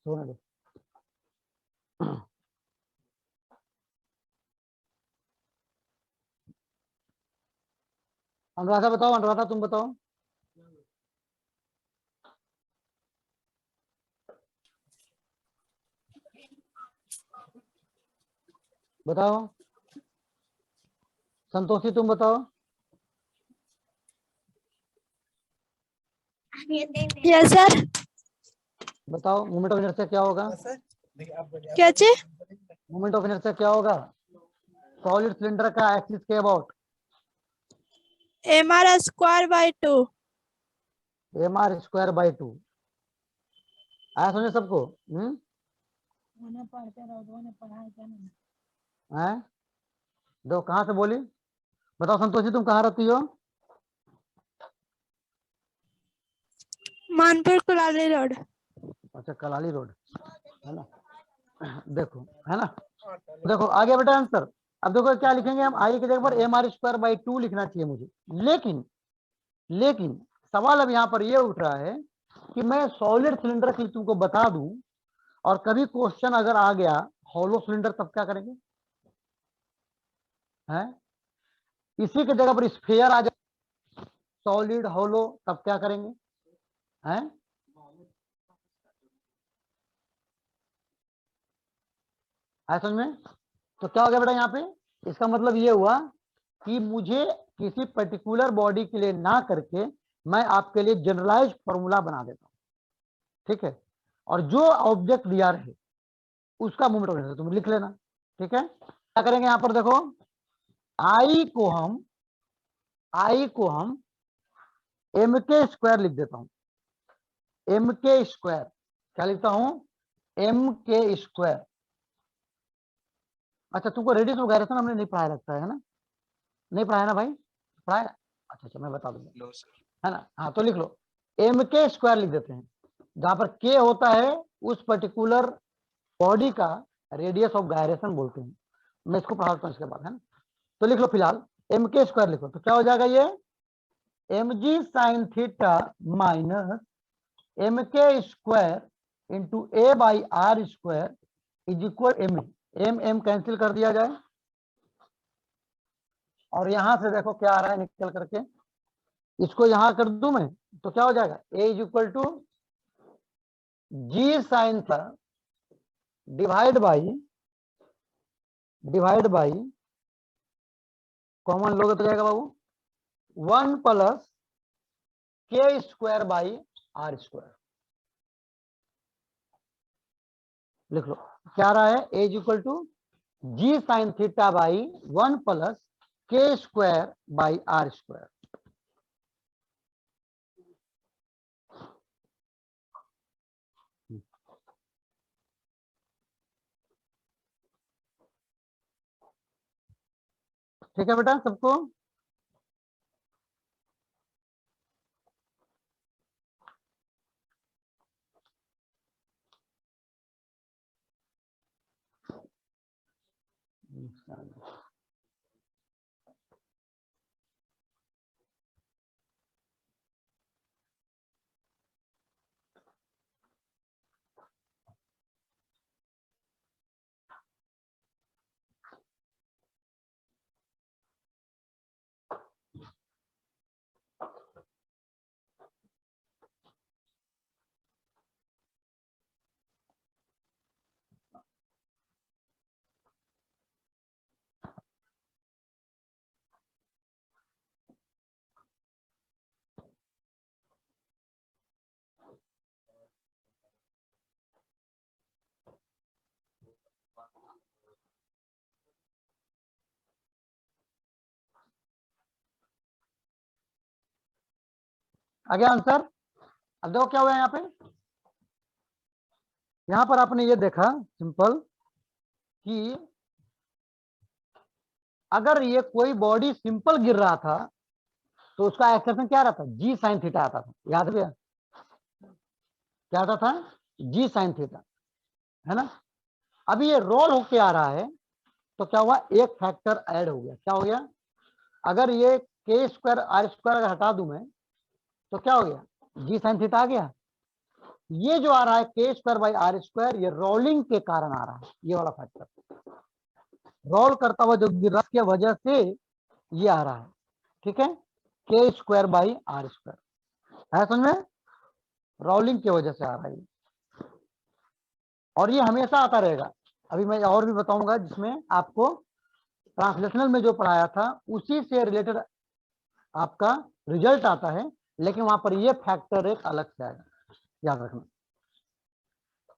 सोने दो। अनुराधा बताओ, अनुराधा तुम बताओ, बताओ, संतोषी तुम बताओ, यस सर। बताओ मोमेंट ऑफ इनर्शिया क्या होगा, क्या चीज? मोमेंट ऑफ इनर्शिया क्या होगा सॉलिड सिलेंडर का एक्सिस के about, mr square by 2। M r square by 2। आया समझे सबको? हैं? दो कहाँ से बोली, बताओ संतोषी तुम कहाँ रहती हो, मानपुर कुलाली रोड। अच्छा कलाली रोड, है ना। देखो है ना, देखो आ गया बेटा आंसर। अब देखो क्या लिखेंगे हम, आई की जगह पर एम आर स्क्वायर बाई 2 लिखना चाहिए मुझे, लेकिन सवाल अब यहाँ पर ये उठ रहा है कि मैं सॉलिड सिलेंडर के लिए तुमको बता दूं, और कभी क्वेश्चन अगर आ गया हॉलो सिलेंडर तब क्या करेंगे, हैं? इसी की जगह पर स्फीयर आ जाए, सॉलिड हॉलो, तब क्या करेंगे, हैं? है समझ में? तो क्या हो गया बेटा यहाँ पे, इसका मतलब ये हुआ कि मुझे किसी पर्टिकुलर बॉडी के लिए ना करके मैं आपके लिए जनरलाइज फॉर्मूला बना देता हूं, ठीक है, और जो ऑब्जेक्ट दिया रहे उसका मोमेंट ऑफ इनर्शिया तुम लिख लेना, ठीक है। क्या करेंगे यहां पर देखो, आई को हम एम के स्क्वायर लिख देता हूं, एम के स्क्वायर, क्या लिखता हूं, एम के स्क्वायर। अच्छा तुमको रेडियस ऑफ गायरेशन हमने नहीं पढ़ाया लगता है ना, नहीं पढ़ाया ना भाई, पढ़ाया, अच्छा मैं बता दूंगा, नो सर। है ना। हाँ तो लिख लो, एम के स्क्वायर लिख देते हैं, जहां पर के होता है उस पर्टिकुलर बॉडी का रेडियस ऑफ गायरेशन बोलते हैं, मैं इसको पढ़ाता हूँ इसके बाद, है ना। तो लिख लो फिलहाल एम के स्क्वायर लिखो, तो क्या हो जाएगा ये, M G sine theta minus M K square into A by are square is equal M M cancel कर दिया जाए, और यहां से देखो क्या आ रहा है निकल करके, इसको यहां कर दूं मैं तो क्या हो जाएगा, A is equal to G sine theta divide by common लोगे तो जाएगा बाबू 1 plus K square by are square. लिख लो क्या रहा है, as equal to G sine theta by 1 plus K square by are square. ठीक है बेटा सबको। आगे आंसर। अब देखो क्या हुआ यहाँ पे, यहां पर आपने ये देखा सिंपल कि अगर ये कोई बॉडी सिंपल गिर रहा था तो उसका एक्सेप्शन क्या रहता, जी साइन थीटा आता था। याद भैया क्या आता था, जी साइन थीटा, है ना। अभी ये रोल होके आ रहा है तो क्या हुआ, एक फैक्टर ऐड हो गया। क्या हो गया, अगर ये के स्क्वायर आर स्क्वायर अगर हटा दूं मैं तो क्या हो गया, जी साइन थीटा आ गया। ये जो आ रहा है के स्क्वायर बाई आर स्क्वायर, ये रोलिंग के कारण आ रहा है, ये वाला फैक्टर रोल करता हुआ जो गिर की वजह से ये आ रहा है। ठीक है, के स्क्वायर बाई आर स्क्वायर है, समझ में, रोलिंग की वजह से आ रहा है और ये हमेशा आता रहेगा। अभी मैं और भी बताऊंगा जिसमें आपको ट्रांसलेशनल में जो पढ़ाया था उसी से रिलेटेड आपका रिजल्ट आता है, लेकिन वहां पर ये फैक्टर एक अलग से आएगा, याद रखना,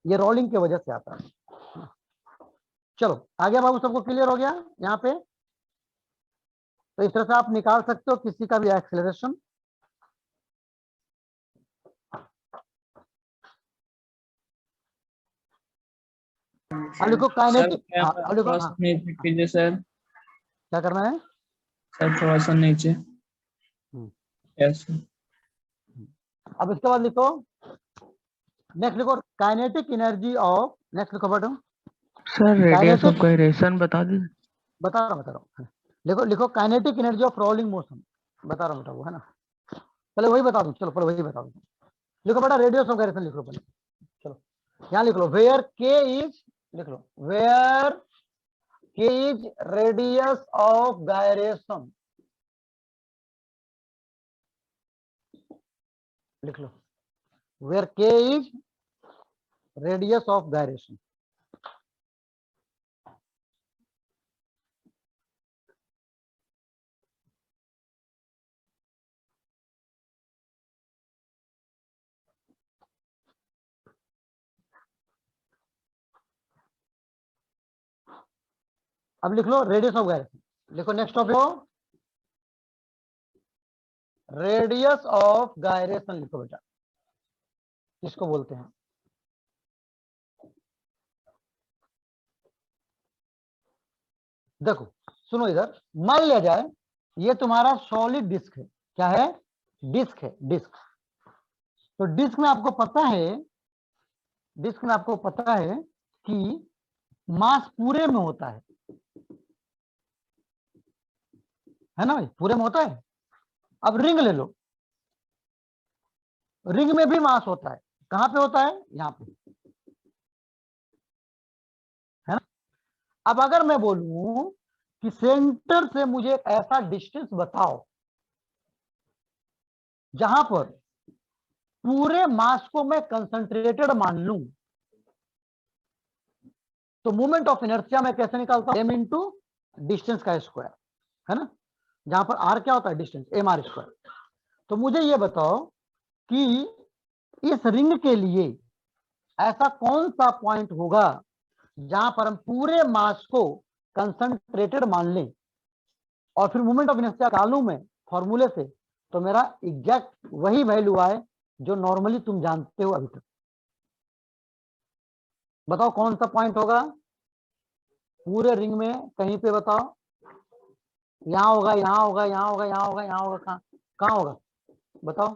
ये रोलिंग की वजह से आता है। चलो आगे बाबू, सबको क्लियर हो गया यहाँ पे। तो इस तरह से आप निकाल सकते हो किसी का भी एक्सेलरेशन। अब लिखो काइनेटिक, अब लिखो हाँ, नीचे कीजिए सर। क्या करना है सर थोड़ा सा नीचे। यस। अब इसके बाद लिखो, नेक्स्ट लिखो काइनेटिक एनर्जी ऑफ, नेक्स्ट लिखो button sir radius of kinetic, gyration बता दीजिए। बता रहा हूँ, लिखो kinetic energy of rolling motion, बता रहा हूँ बेटा वो, है ना। पहले वही बता दूं, चलो पहले वही बता दूं। लिखो बेटा रेडियस ऑफ गायरेशन लिखो पहले, चलो यहाँ लिख लो, वेयर के इज, लिख लो where k is radius of gyration, लिख लो where k is radius of gyration. अब लिख लो रेडियस ऑफ गायरेशन, लिखो next topic radius of gyration, लिखो बेटा किसको बोलते हैं। देखो सुनो इधर, मान लिया जाए ये तुम्हारा सॉलिड डिस्क है, क्या है, डिस्क है, डिस्क। तो डिस्क में आपको पता है, डिस्क में आपको पता है कि मास पूरे में होता है ना भाई, पूरे में होता है। अब रिंग ले लो, रिंग में भी मास होता है, कहां पे होता है, यहां पे, है ना। अब अगर मैं बोलूं कि सेंटर से मुझे एक ऐसा डिस्टेंस बताओ जहां पर पूरे मास को मैं कंसंट्रेटेड मान लूं, तो मोमेंट ऑफ इनर्शिया मैं कैसे निकालता हूं, m इंटू डिस्टेंस का स्क्वायर, है ना, जहां पर r क्या होता है, डिस्टेंस, mr स्क्वायर। तो मुझे ये बताओ कि इस रिंग के लिए ऐसा कौन सा पॉइंट होगा जहां पर हम पूरे मास को कंसंट्रेटेड मान लें और फिर मोमेंट ऑफ इनर्शिया निकालूं मैं फॉर्मूले से, तो मेरा एग्जैक्ट वही वैल्यू आए जो नॉर्मली तुम जानते हो अभी तक। बताओ कौन सा पॉइंट होगा पूरे रिंग में, कहीं पे बताओ, यहां होगा, यहां होगा, यहां होगा, यहां होगा, यहां होगा, कहां होगा, बताओ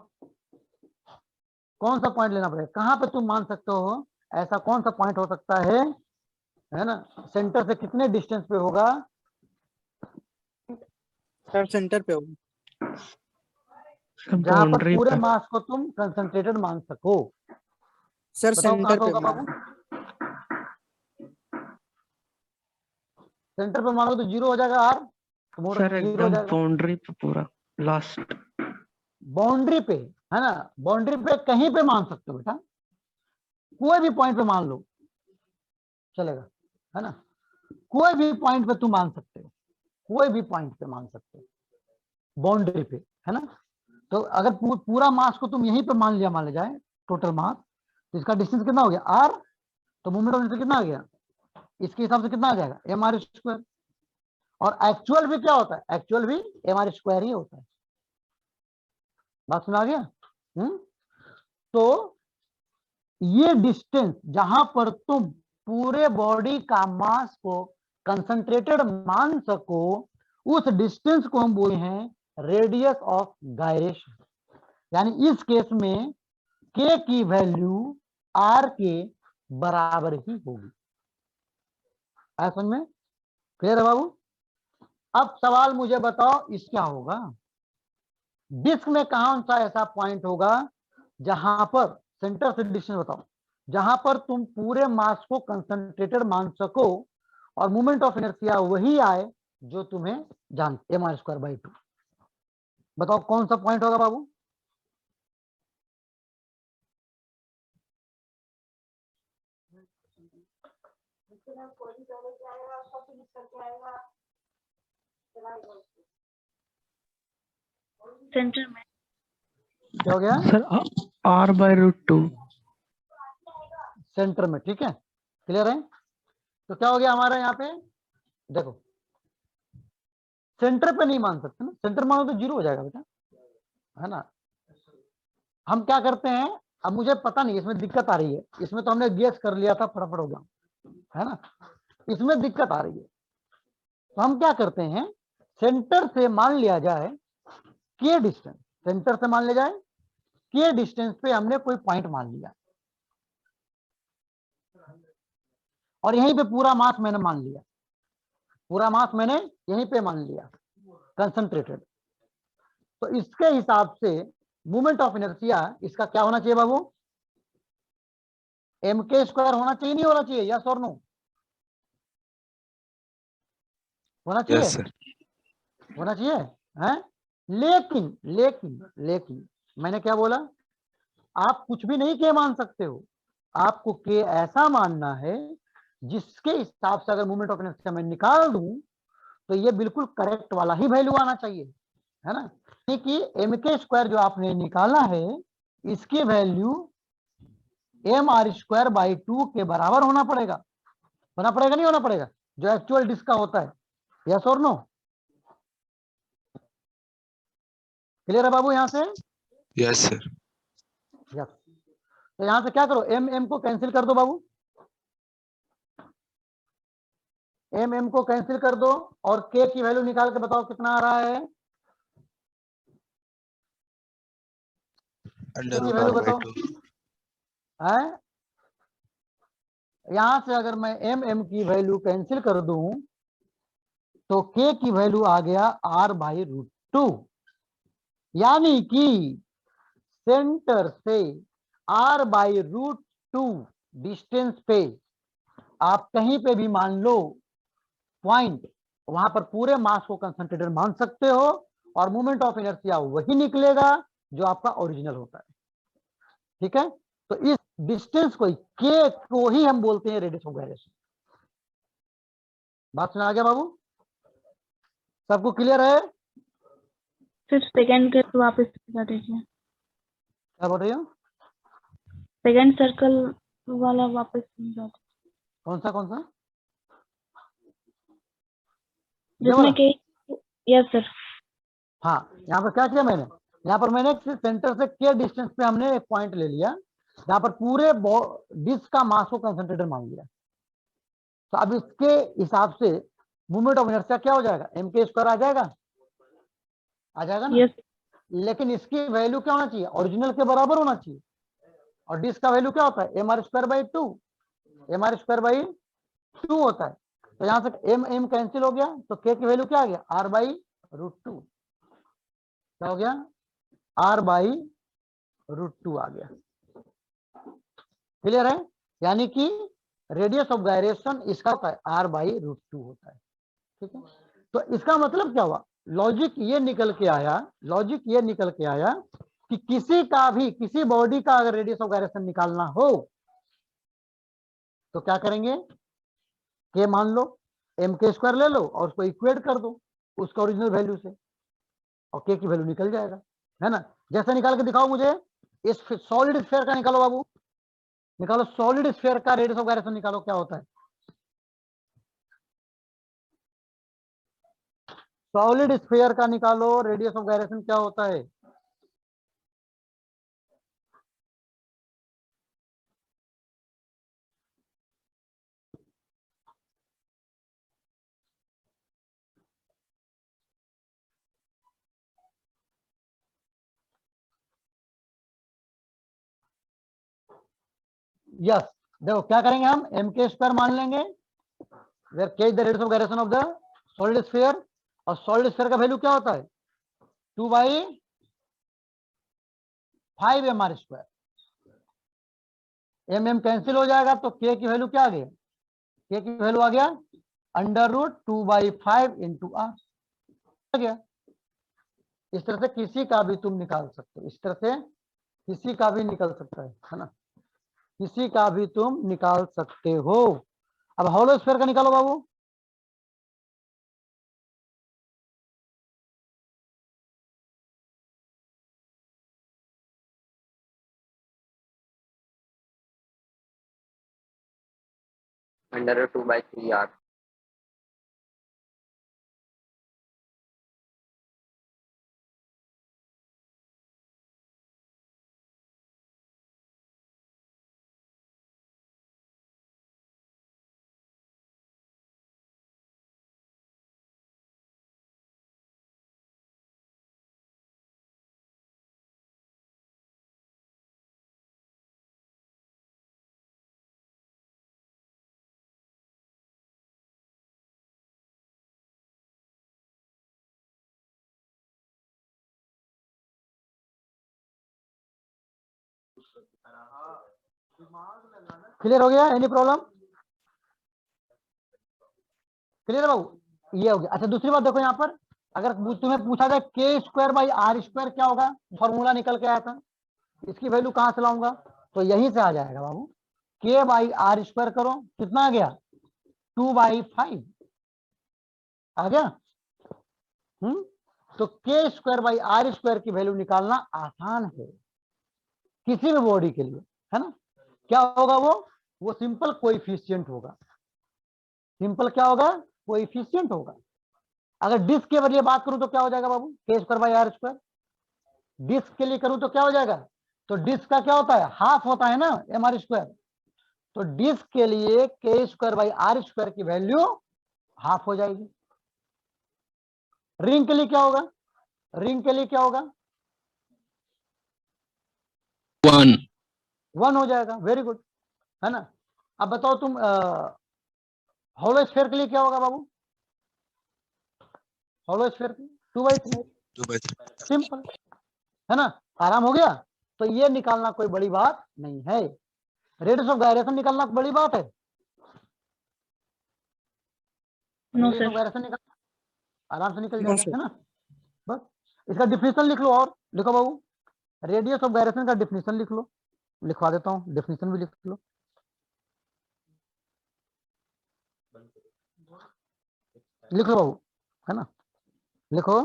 कौन सा पॉइंट लेना पड़ेगा, कहां पे तुम मान सकते हो ऐसा कौन सा पॉइंट हो सकता है ना, सेंटर से कितने डिस्टेंस पे होगा, सर सेंटर पे होगा। जहां पर बाउंड्री पूरे पे। मास को तुम कंसंट्रेटेड मान सको। सर बताओ कहां सेंटर पे पे होगा होगा। बाबू, सेंटर पे मानो तो जीरो हो जाएगा आर, तो मोड़ सर जीरो हो एकदम जाएगा। बाउंड्री पे पूरा लास्ट। बाउंड्री पे, है ना, बाउंड्री पे कहीं पे मान सकते हो बेटा, कोई भी पॉइंट पे मान लो चलेगा, है ना, कोई भी पॉइंट पे तुम मान सकते हो, कोई भी पॉइंट पे मान सकते हो बाउंड्री पे, है ना। तो अगर पूरा मास को तुम यहीं पे मान लिया, मान लिया जाए टोटल मास, तो इसका डिस्टेंस कितना हो गया आर, तो मूवमेंट ऑफ इनर्शिया कितना आ गया, इसके हिसाब से कितना आ जाएगा एम आर स्क्वायर। और एक्चुअल भी क्या होता है, एक्चुअल भी एम आर स्क्वायर ही होता है। बात सुना गया। तो ये डिस्टेंस जहां पर तुम पूरे बॉडी का मास को कंसंट्रेटेड मान सको, उस डिस्टेंस को हम बोलते हैं रेडियस ऑफ गायरेशन। यानी इस केस में k की वैल्यू r के बराबर ही होगी। आया समझ में, क्लियर है बाबू। अब सवाल मुझे बताओ इस क्या होगा, डिस्क में कौन सा ऐसा पॉइंट होगा जहां पर, सेंटर से डिस्टेंस बताओ, जहां पर तुम पूरे मास को कंसंट्रेटेड मान सको और मोमेंट ऑफ इनर्शिया वही आए जो तुम्हें जानते, एम आर स्क्वायर बाई 2। बताओ कौन सा पॉइंट होगा बाबू, सेंटर में। क्या हो गया, सर r/√2। सेंटर में, ठीक है, क्लियर है। तो क्या हो गया हमारा यहाँ पे, देखो सेंटर पे नहीं मान सकते ना, सेंटर मानो तो जीरो हो जाएगा बेटा, है ना। हम क्या करते हैं, अब मुझे पता नहीं इसमें दिक्कत आ रही है, इसमें तो हमने गेस कर लिया था, फटाफट हो गया, है ना, इसमें दिक्कत आ रही है। तो हम क्या करते हैं, सेंटर से मान लिया जाए के डिस्टेंस, सेंटर से मान लिया जाए के डिस्टेंस पे हमने कोई पॉइंट मान लिया और यहीं पे पूरा मास मैंने मान लिया, पूरा मास मैंने यहीं पे मान लिया कंसंट्रेटेड। तो इसके हिसाब से मोमेंट ऑफ इनर्शिया इसका क्या होना चाहिए बाबू, एम के स्क्वायर होना चाहिए, नहीं होना चाहिए, यस और नो, होना चाहिए, यस सर। होना चाहिए, है। लेकिन लेकिन लेकिन मैंने क्या बोला, आप कुछ भी नहीं के मान सकते हो, आपको के ऐसा मानना है जिसके हिसाब से अगर मोमेंट ऑफ इनर्शिया मैं निकाल दूं तो ये बिल्कुल करेक्ट वाला ही वैल्यू आना चाहिए, है ना। कि एम के स्क्वायर जो आपने निकाला है इसकी value m r square by 2 के बराबर होना पड़ेगा, नहीं होना पड़ेगा, जो एक्चुअल डिस्क का होता है, यस और नो, क्लियर है बाबू यहाँ से, यस सर। यस। तो यहां से क्या करो, एम एम को कैंसिल कर दो बाबू, एम एम को कैंसिल कर दो और के की वैल्यू निकाल के बताओ कितना आ रहा है, अंडर की रूट वैल्यू r by बताओ, 2। है। यहां से अगर मैं एम एम की वैल्यू कैंसिल कर दूं तो के की वैल्यू आ गया r/√2, यानी कि सेंटर से r/√2 डिस्टेंस पे आप कहीं पे भी मान लो पॉइंट, वहां पर पूरे मास को कंसंट्रेटेड मान सकते हो और मोमेंट ऑफ इनर्शिया वही निकलेगा जो आपका ओरिजिनल होता है, ठीक है। तो इस डिस्टेंस को, के को ही हम बोलते हैं रेडियस ऑफ गायरेशन, बात सुना आ गया बाबू? सबको क्लियर है? फिर सेकंड के तो वापस बता दीजिए, क्या बोल रही हो? सेकंड सर्कल वाला वापस बता दीजिए, कौन सा कौन सा? ये जिसमें वाला? के, यस सर। हाँ, यहाँ पर क्या किया मैंने, यहाँ पर मैंने सेंटर से के डिस्टेंस पे हमने एक पॉइंट ले लिया, यहाँ पर पूरे डिस्क का मास को कंसंट्रेटर मान लिया। तो अब इसके हिसाब से मूवमेंट ऑफ इनर्शिया क्या हो जाएगा, एम के स्क्वायर आ जाएगा ना? यस लेकिन इसकी वैल्यू क्या होना चाहिए, ओरिजिनल के बराबर होना चाहिए। और डिस्क का वैल्यू क्या होता है, m r square by 2, m r square by 2 होता है। तो यहां से एम एम कैंसिल हो गया, तो के की वैल्यू क्या आ गया, आर बाई रूट 2। क्या हो गया, आर बाई रूट 2 आ गया। क्लियर है? यानी कि रेडियस ऑफ गायरेशन इसका होता है आर बाई रूट 2 होता है। ठीक है, तो इसका मतलब क्या हुआ, लॉजिक ये निकल के आया कि किसी बॉडी का अगर रेडियस ऑफ गायरेशन निकालना हो तो क्या करेंगे, के मान लो, एम के स्क्वायर ले लो और उसको इक्वेट कर दो उसका ओरिजिनल वैल्यू से, और के की वैल्यू निकल जाएगा, है ना? जैसे निकाल के दिखाओ मुझे, इस सॉलिड स्फीयर का निकालो बाबू, निकालो सॉलिड स्फीयर का रेडियस ऑफ गायरेशन निकालो, क्या होता है? सॉलिड स्फीयर का निकालो रेडियस ऑफ गायरेशन क्या होता है? यस, देखो क्या करेंगे हम, एम के स्क्वायर मान लेंगे, where k is the radius of gyration of the solid sphere, और सॉलिड स्फीयर का वैल्यू क्या होता है, 2/5 m r square. M M cancel हो जाएगा तो के की वैल्यू क्या आ गया, के की वैल्यू आ गया √2/5 इंटू आर आ गया। इस तरह से किसी का भी तुम निकाल सकते हो, इस तरह से किसी का भी निकल सकता है ना, किसी का भी तुम निकाल सकते हो। अब हॉलो स्फीयर का निकालो बाबू, √2/3r। क्लियर हो गया, एनी प्रॉब्लम? क्लियर बाबू, ये हो गया। अच्छा दूसरी बात देखो, यहाँ पर अगर तुम्हें पूछा जाए के स्क्वायर बाई आर स्क्वायर क्या होगा, फॉर्मूला निकल के आया था, इसकी वैल्यू कहां से लाऊंगा, तो यहीं से आ जाएगा बाबू, के बाई आर स्क्वायर करो, कितना आ गया, 2/5 आ गया। तो के स्क्वायर बाई आर स्क्वायर की वैल्यू निकालना आसान है किसी भी बॉडी के लिए, है ना? क्या होगा वो सिंपल कोएफिशिएंट होगा, सिंपल क्या होगा, कोएफिशिएंट होगा। अगर डिस्क के लिए बात करूं तो क्या हो जाएगा बाबू, k square by are square. Disc के लिए करूं तो क्या हो जाएगा, तो डिस्क का क्या होता है, हाफ होता है ना एम आर स्क्वायर, तो डिस्क के लिए के स्क्वायर बाई आर स्क्वायर की वैल्यू हाफ हो जाएगी। रिंग के लिए क्या होगा, रिंग के लिए क्या होगा, 1 हो जाएगा, वेरी गुड, है ना? अब बताओ तुम हॉलो स्फीयर के लिए क्या होगा बाबू, हॉलो स्फीयर 2/3 सिंपल, है ना? आराम हो गया। तो ये निकालना कोई बड़ी बात नहीं है, रेडियस ऑफ गायरेशन निकालना बड़ी बात है, no radius of sir. Gyration निकालना आराम से निकल नो जाएगा, सर। है ना? बस इसका डिफिनेशन लिख लो, और लिखो बाबू, रेडियस ऑफ गायरेशन का डिफिनेशन लिख लो, लिखवा देता हूं, डिफिनेशन भी लिख लो। लिख लो बाबू, है ना, लिखो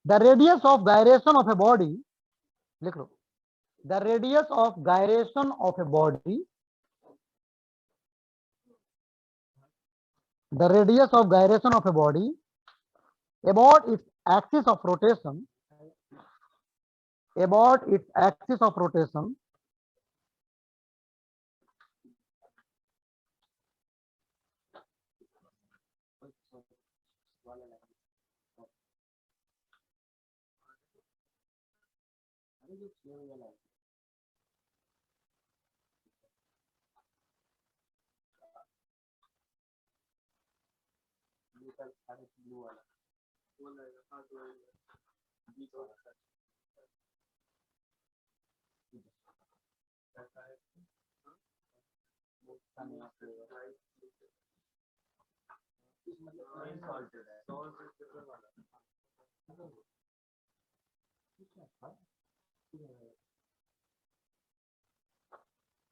the radius of gyration of a body, लिख लो the radius of gyration of a body, the radius of gyration of a body about its axis of rotation, about its axis of rotation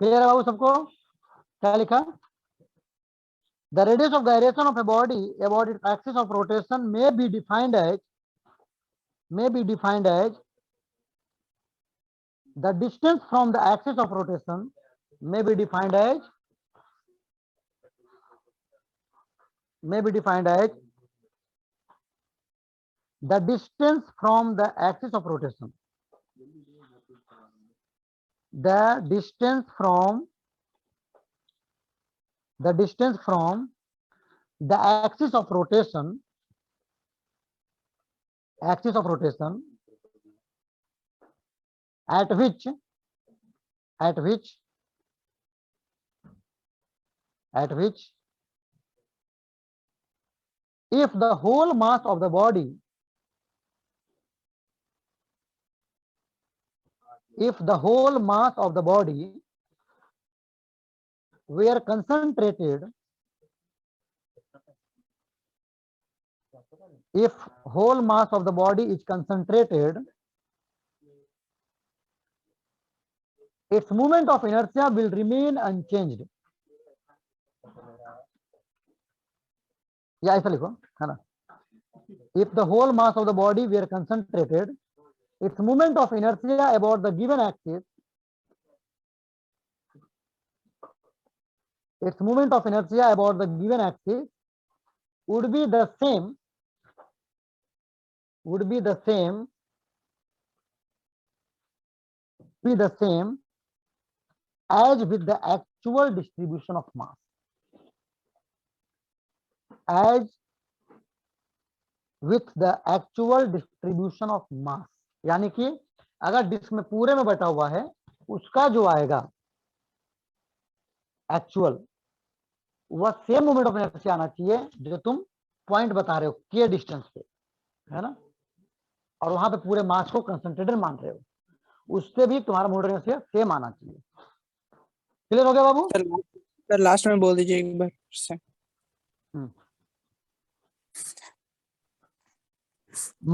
clear है बाबू सबको? क्या लिखा? The radius of gyration of a body about its axis of rotation may be defined as the distance from the axis of rotation, may be defined as the distance from the axis of rotation, the distance from the axis of rotation at which if the whole mass of the body were concentrated, if whole mass of the body is concentrated, its moment of inertia will remain unchanged. या ऐसा लिखो, है ना, if the whole mass of the body were concentrated, its moment of inertia about the given axis would be the same as with the actual distribution of mass, यानी कि अगर disc में पूरे में बटा हुआ है उसका जो आएगा एक्चुअल, वह सेम मोमेंट ऑफ इनर्शिया आना चाहिए जो तुम पॉइंट बता रहे हो के डिस्टेंस पे, है ना, और वहां पे पूरे मास को कंसंट्रेटेड मान रहे हो, उससे भी तुम्हारा मोमेंट ऑफ इनर्शिया सेम आना चाहिए। क्लियर हो गया बाबू? सर लास्ट में बोल दीजिए एक बार से।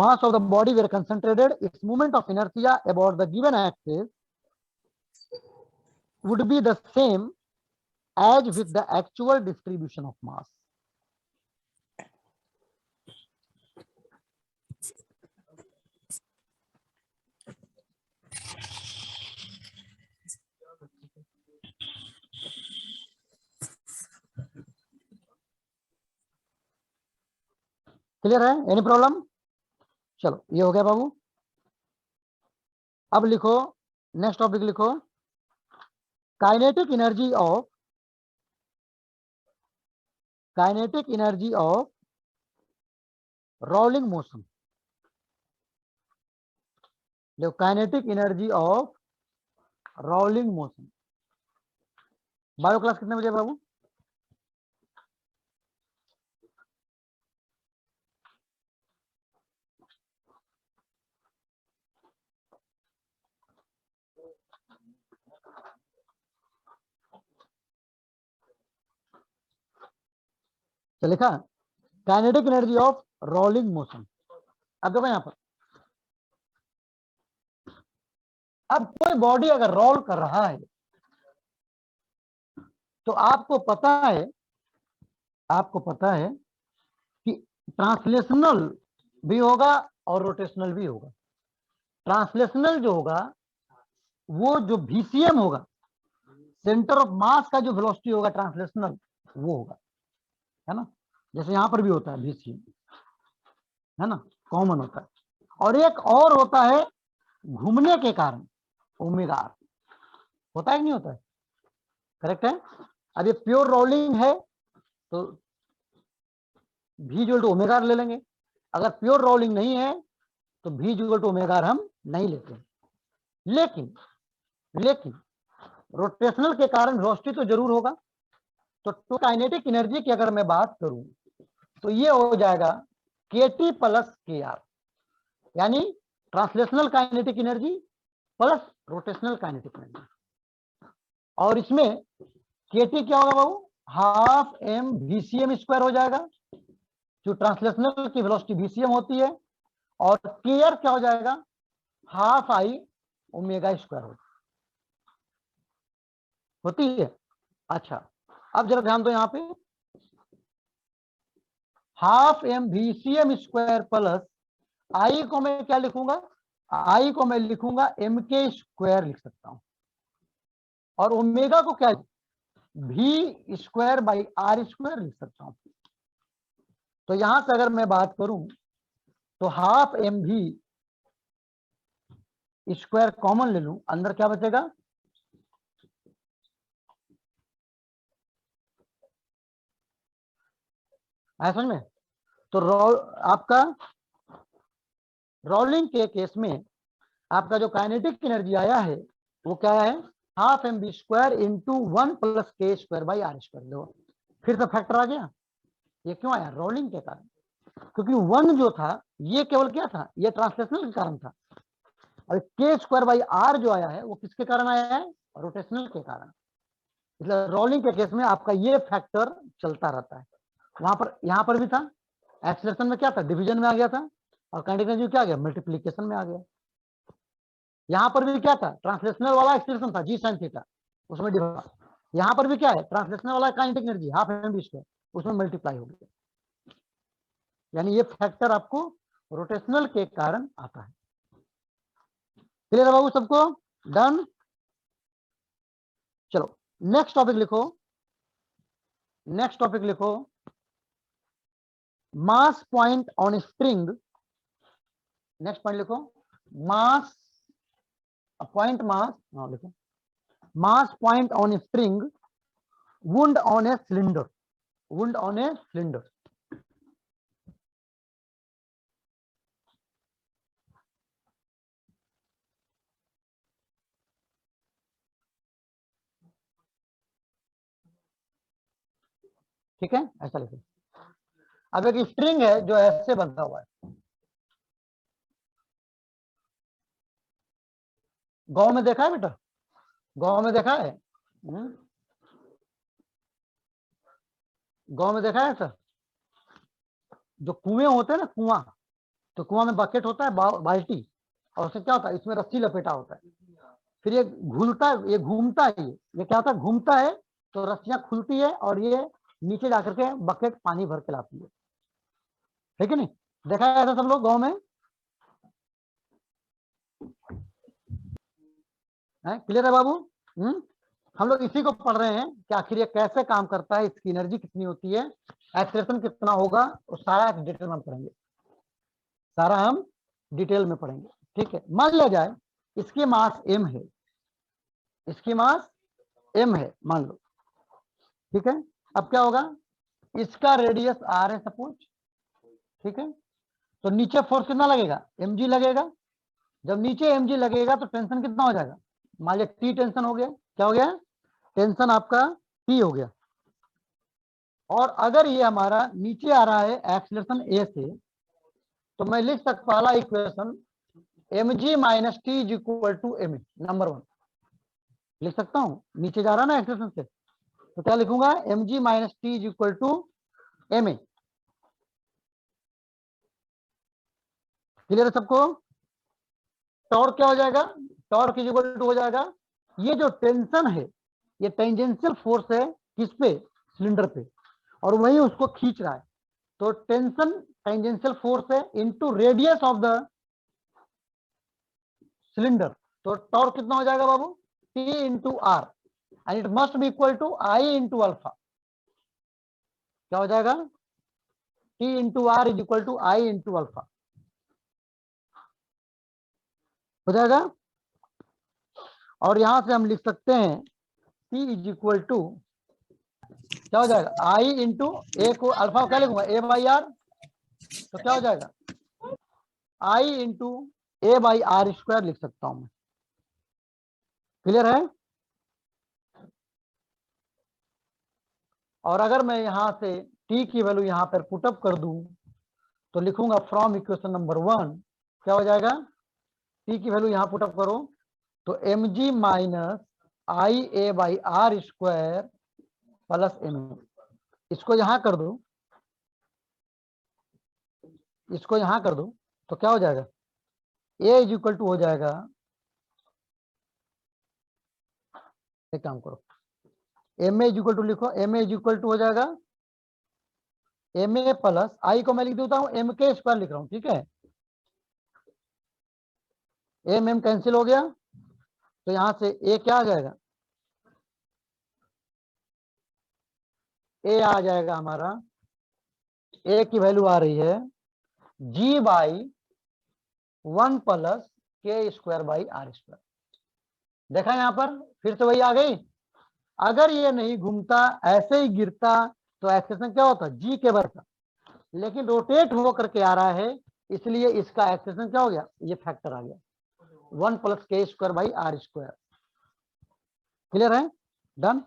Mass of the body were concentrated, its moment of inertia about the given axis would be the same as with the actual distribution of mass. Clear है? Any problem? चलो ये हो गया बाबू। अब लिखो नेक्स्ट टॉपिक, लिखो kinetic energy of rolling motion. देखो kinetic energy of rolling motion. Bio class कितने बजे बाबू? तो लिखा kinetic energy of rolling motion. अब देखो यहां पर, अब कोई बॉडी अगर रोल कर रहा है तो आपको पता है आपको पता है कि ट्रांसलेशनल भी होगा और रोटेशनल भी होगा। ट्रांसलेशनल जो होगा वो जो VCM होगा, सेंटर ऑफ मास का जो वेलोसिटी होगा ट्रांसलेशनल, वो होगा, है ना। जैसे यहां पर भी होता है VCM, है ना, कॉमन होता है। और एक और होता है घूमने के कारण ओमेगा आर, होता है कि नहीं होता है? करेक्ट है। अब ये प्योर रोलिंग है तो V equal to omega r ले लेंगे। अगर प्योर रोलिंग नहीं है तो V equal to omega r हम नहीं लेते। लेकिन रोटेशनल के कारण वेलोसिटी तो जरूर होगा। तो काइनेटिक एनर्जी की अगर मैं बात करूं तो ये हो जाएगा KT प्लस KR, यानी translational kinetic energy plus rotational kinetic energy. और इसमें KT क्या होगा बाबू? हाफ m VCM स्क्वायर हो जाएगा, जो ट्रांसलेशनल की वेलोसिटी VCM होती है। और KR क्या हो जाएगा? हाफ I ओमेगा स्क्वायर होती है। अच्छा, अब जरा ध्यान दो, यहाँ पे half m VCM square plus I को मैं क्या लिखूंगा? I को मैं लिखूंगा MK स्क्वायर लिख सकता हूं। और ओमेगा को क्या V square by R square लिख सकता हूं। तो यहां से अगर मैं बात करूं तो हाफ MV स्क्वायर कॉमन ले लूं, अंदर क्या बचेगा? है समझ में? तो आपका रोलिंग के केस में आपका जो काइनेटिक एनर्जी आया है वो क्या है? Half MV square into 1 plus K square by R square. देखो फिर से फैक्टर आ गया। ये क्यों आया? रोलिंग के कारण, क्योंकि 1 जो था ये केवल क्या था? ये ट्रांसलेशनल के कारण था। और K स्क्वायर बाई R जो आया है वो किसके कारण आया है? रोटेशनल के कारण। इसलिए रोलिंग के केस में आपका ये फैक्टर चलता रहता है। यहां पर भी था, एक्सीलरेशन में क्या था? डिवीजन में आ गया था। और काइनेटिक एनर्जी क्या आ गया? मल्टीप्लीकेशन में आ गया। यहां पर भी क्या था? ट्रांसलेशनल वाला एक्सीलरेशन था G sin थीटा, उसमें डिवाइड। यहां पर भी क्या है? ट्रांसलेशनल वाला kinetic energy half MV square, उसमें मल्टीप्लाई हो गया। यानी ये फैक्टर आपको रोटेशनल के कारण आता है। क्लियर है बाबू सबको? डन। चलो नेक्स्ट टॉपिक लिखो। नेक्स्ट टॉपिक लिखो, मास point on spring. Next point लिखो, मास पॉइंट मास, लिखो मास point on spring wound on a cylinder. Wound on a cylinder. ठीक है, ऐसा लिखो। अब एक स्ट्रिंग है जो ऐसे बंधा हुआ है। गांव में देखा है बेटा? गांव में देखा है? गांव में देखा है सर? जो कुएं होते हैं ना, कुआं, तो कुआं में बकेट होता है, बाल्टी, और उससे क्या होता है? इसमें रस्सी लपेटा होता है। फिर ये घूमता है, ये घूमता है, ये क्या होता है? घूमता है तो रस्सियां खुलती है और ये नीचे जाकर के बकेट पानी भर के लाती है। ठीक है नहीं? देखा है ऐसा सब लोग गांव में? क्लियर है बाबू? हम लोग इसी को पढ़ रहे हैं कि आखिर ये कैसे काम करता है, इसकी एनर्जी कितनी होती है, एक्सेलरेशन कितना होगा, वो सारा डिटेल में पढ़ेंगे। सारा हम डिटेल में पढ़ेंगे। ठीक है, मान लिया जाए इसकी मास m है, इसकी मास m है, मान लो। ठीक है, अब क्या होगा? इसका रेडियस r है सपोज। ठीक है, तो नीचे फोर्स कितना लगेगा? mg लगेगा। जब नीचे mg लगेगा तो टेंशन कितना हो जाएगा? मान लिया T टेंशन हो गया। क्या हो गया? टेंशन आपका T हो गया। और अगर ये हमारा नीचे आ रहा है एक्सीलरेशन A से, तो मैं लिख सकता पहला equation mg minus T is equal to m, number 1 लिख सकता हूं। नीचे जा रहा है ना एक्सीलरेशन से, तो क्या लिखूंगा? mg minus T is equal to m। Clear है सबको? टॉर्क क्या हो जाएगा? टॉर्क इज इक्वल टू हो जाएगा, ये जो टेंशन है ये टेंजेंशियल फोर्स है किस पे? सिलेंडर पे। और वही उसको खींच रहा है, तो टेंशन टेंजेंशियल फोर्स है into radius of the cylinder, तो टॉर्क कितना हो जाएगा बाबू, T into r, and it must be equal to I into alpha. क्या हो जाएगा, T into r is equal to I into alpha, हो जाएगा। और यहां से हम लिख सकते हैं T इज इक्वल टू क्या हो जाएगा, आई इंटू ए को अल्फा को क्या लिखूंगा, ए बाई आर, तो क्या हो जाएगा I into A by are square लिख सकता हूं मैं। क्लियर है। और अगर मैं यहां से T की वैल्यू यहां पर पुटअप कर दूं तो लिखूंगा फ्रॉम इक्वेशन नंबर 1, क्या हो जाएगा, T की वैल्यू यहां पुटअप करो तो mg minus I A by are square plus M, इसको यहां कर दो, इसको यहां कर दो तो क्या हो जाएगा, A इज इक्वल टू हो जाएगा, एक काम करो m a is equal to लिखो, m a is equal to हो जाएगा एम ए प्लस आई को मैं लिख देता हूं एम के स्क्वायर लिख रहा हूं, ठीक है, एम एम कैंसिल हो गया, तो यहां से ए क्या आ जाएगा, ए आ जाएगा हमारा, ए की वैल्यू आ रही है जी by 1 plus K square by are square. देखा यहां पर फिर से वही आ गई, अगर ये नहीं घूमता ऐसे ही गिरता तो एक्सेशन क्या होता, जी के बराबर, लेकिन रोटेट हो करके आ रहा है इसलिए इसका एक्सेशन क्या हो गया, ये फैक्टर आ गया 1 plus K square by are square. Clear है, डन।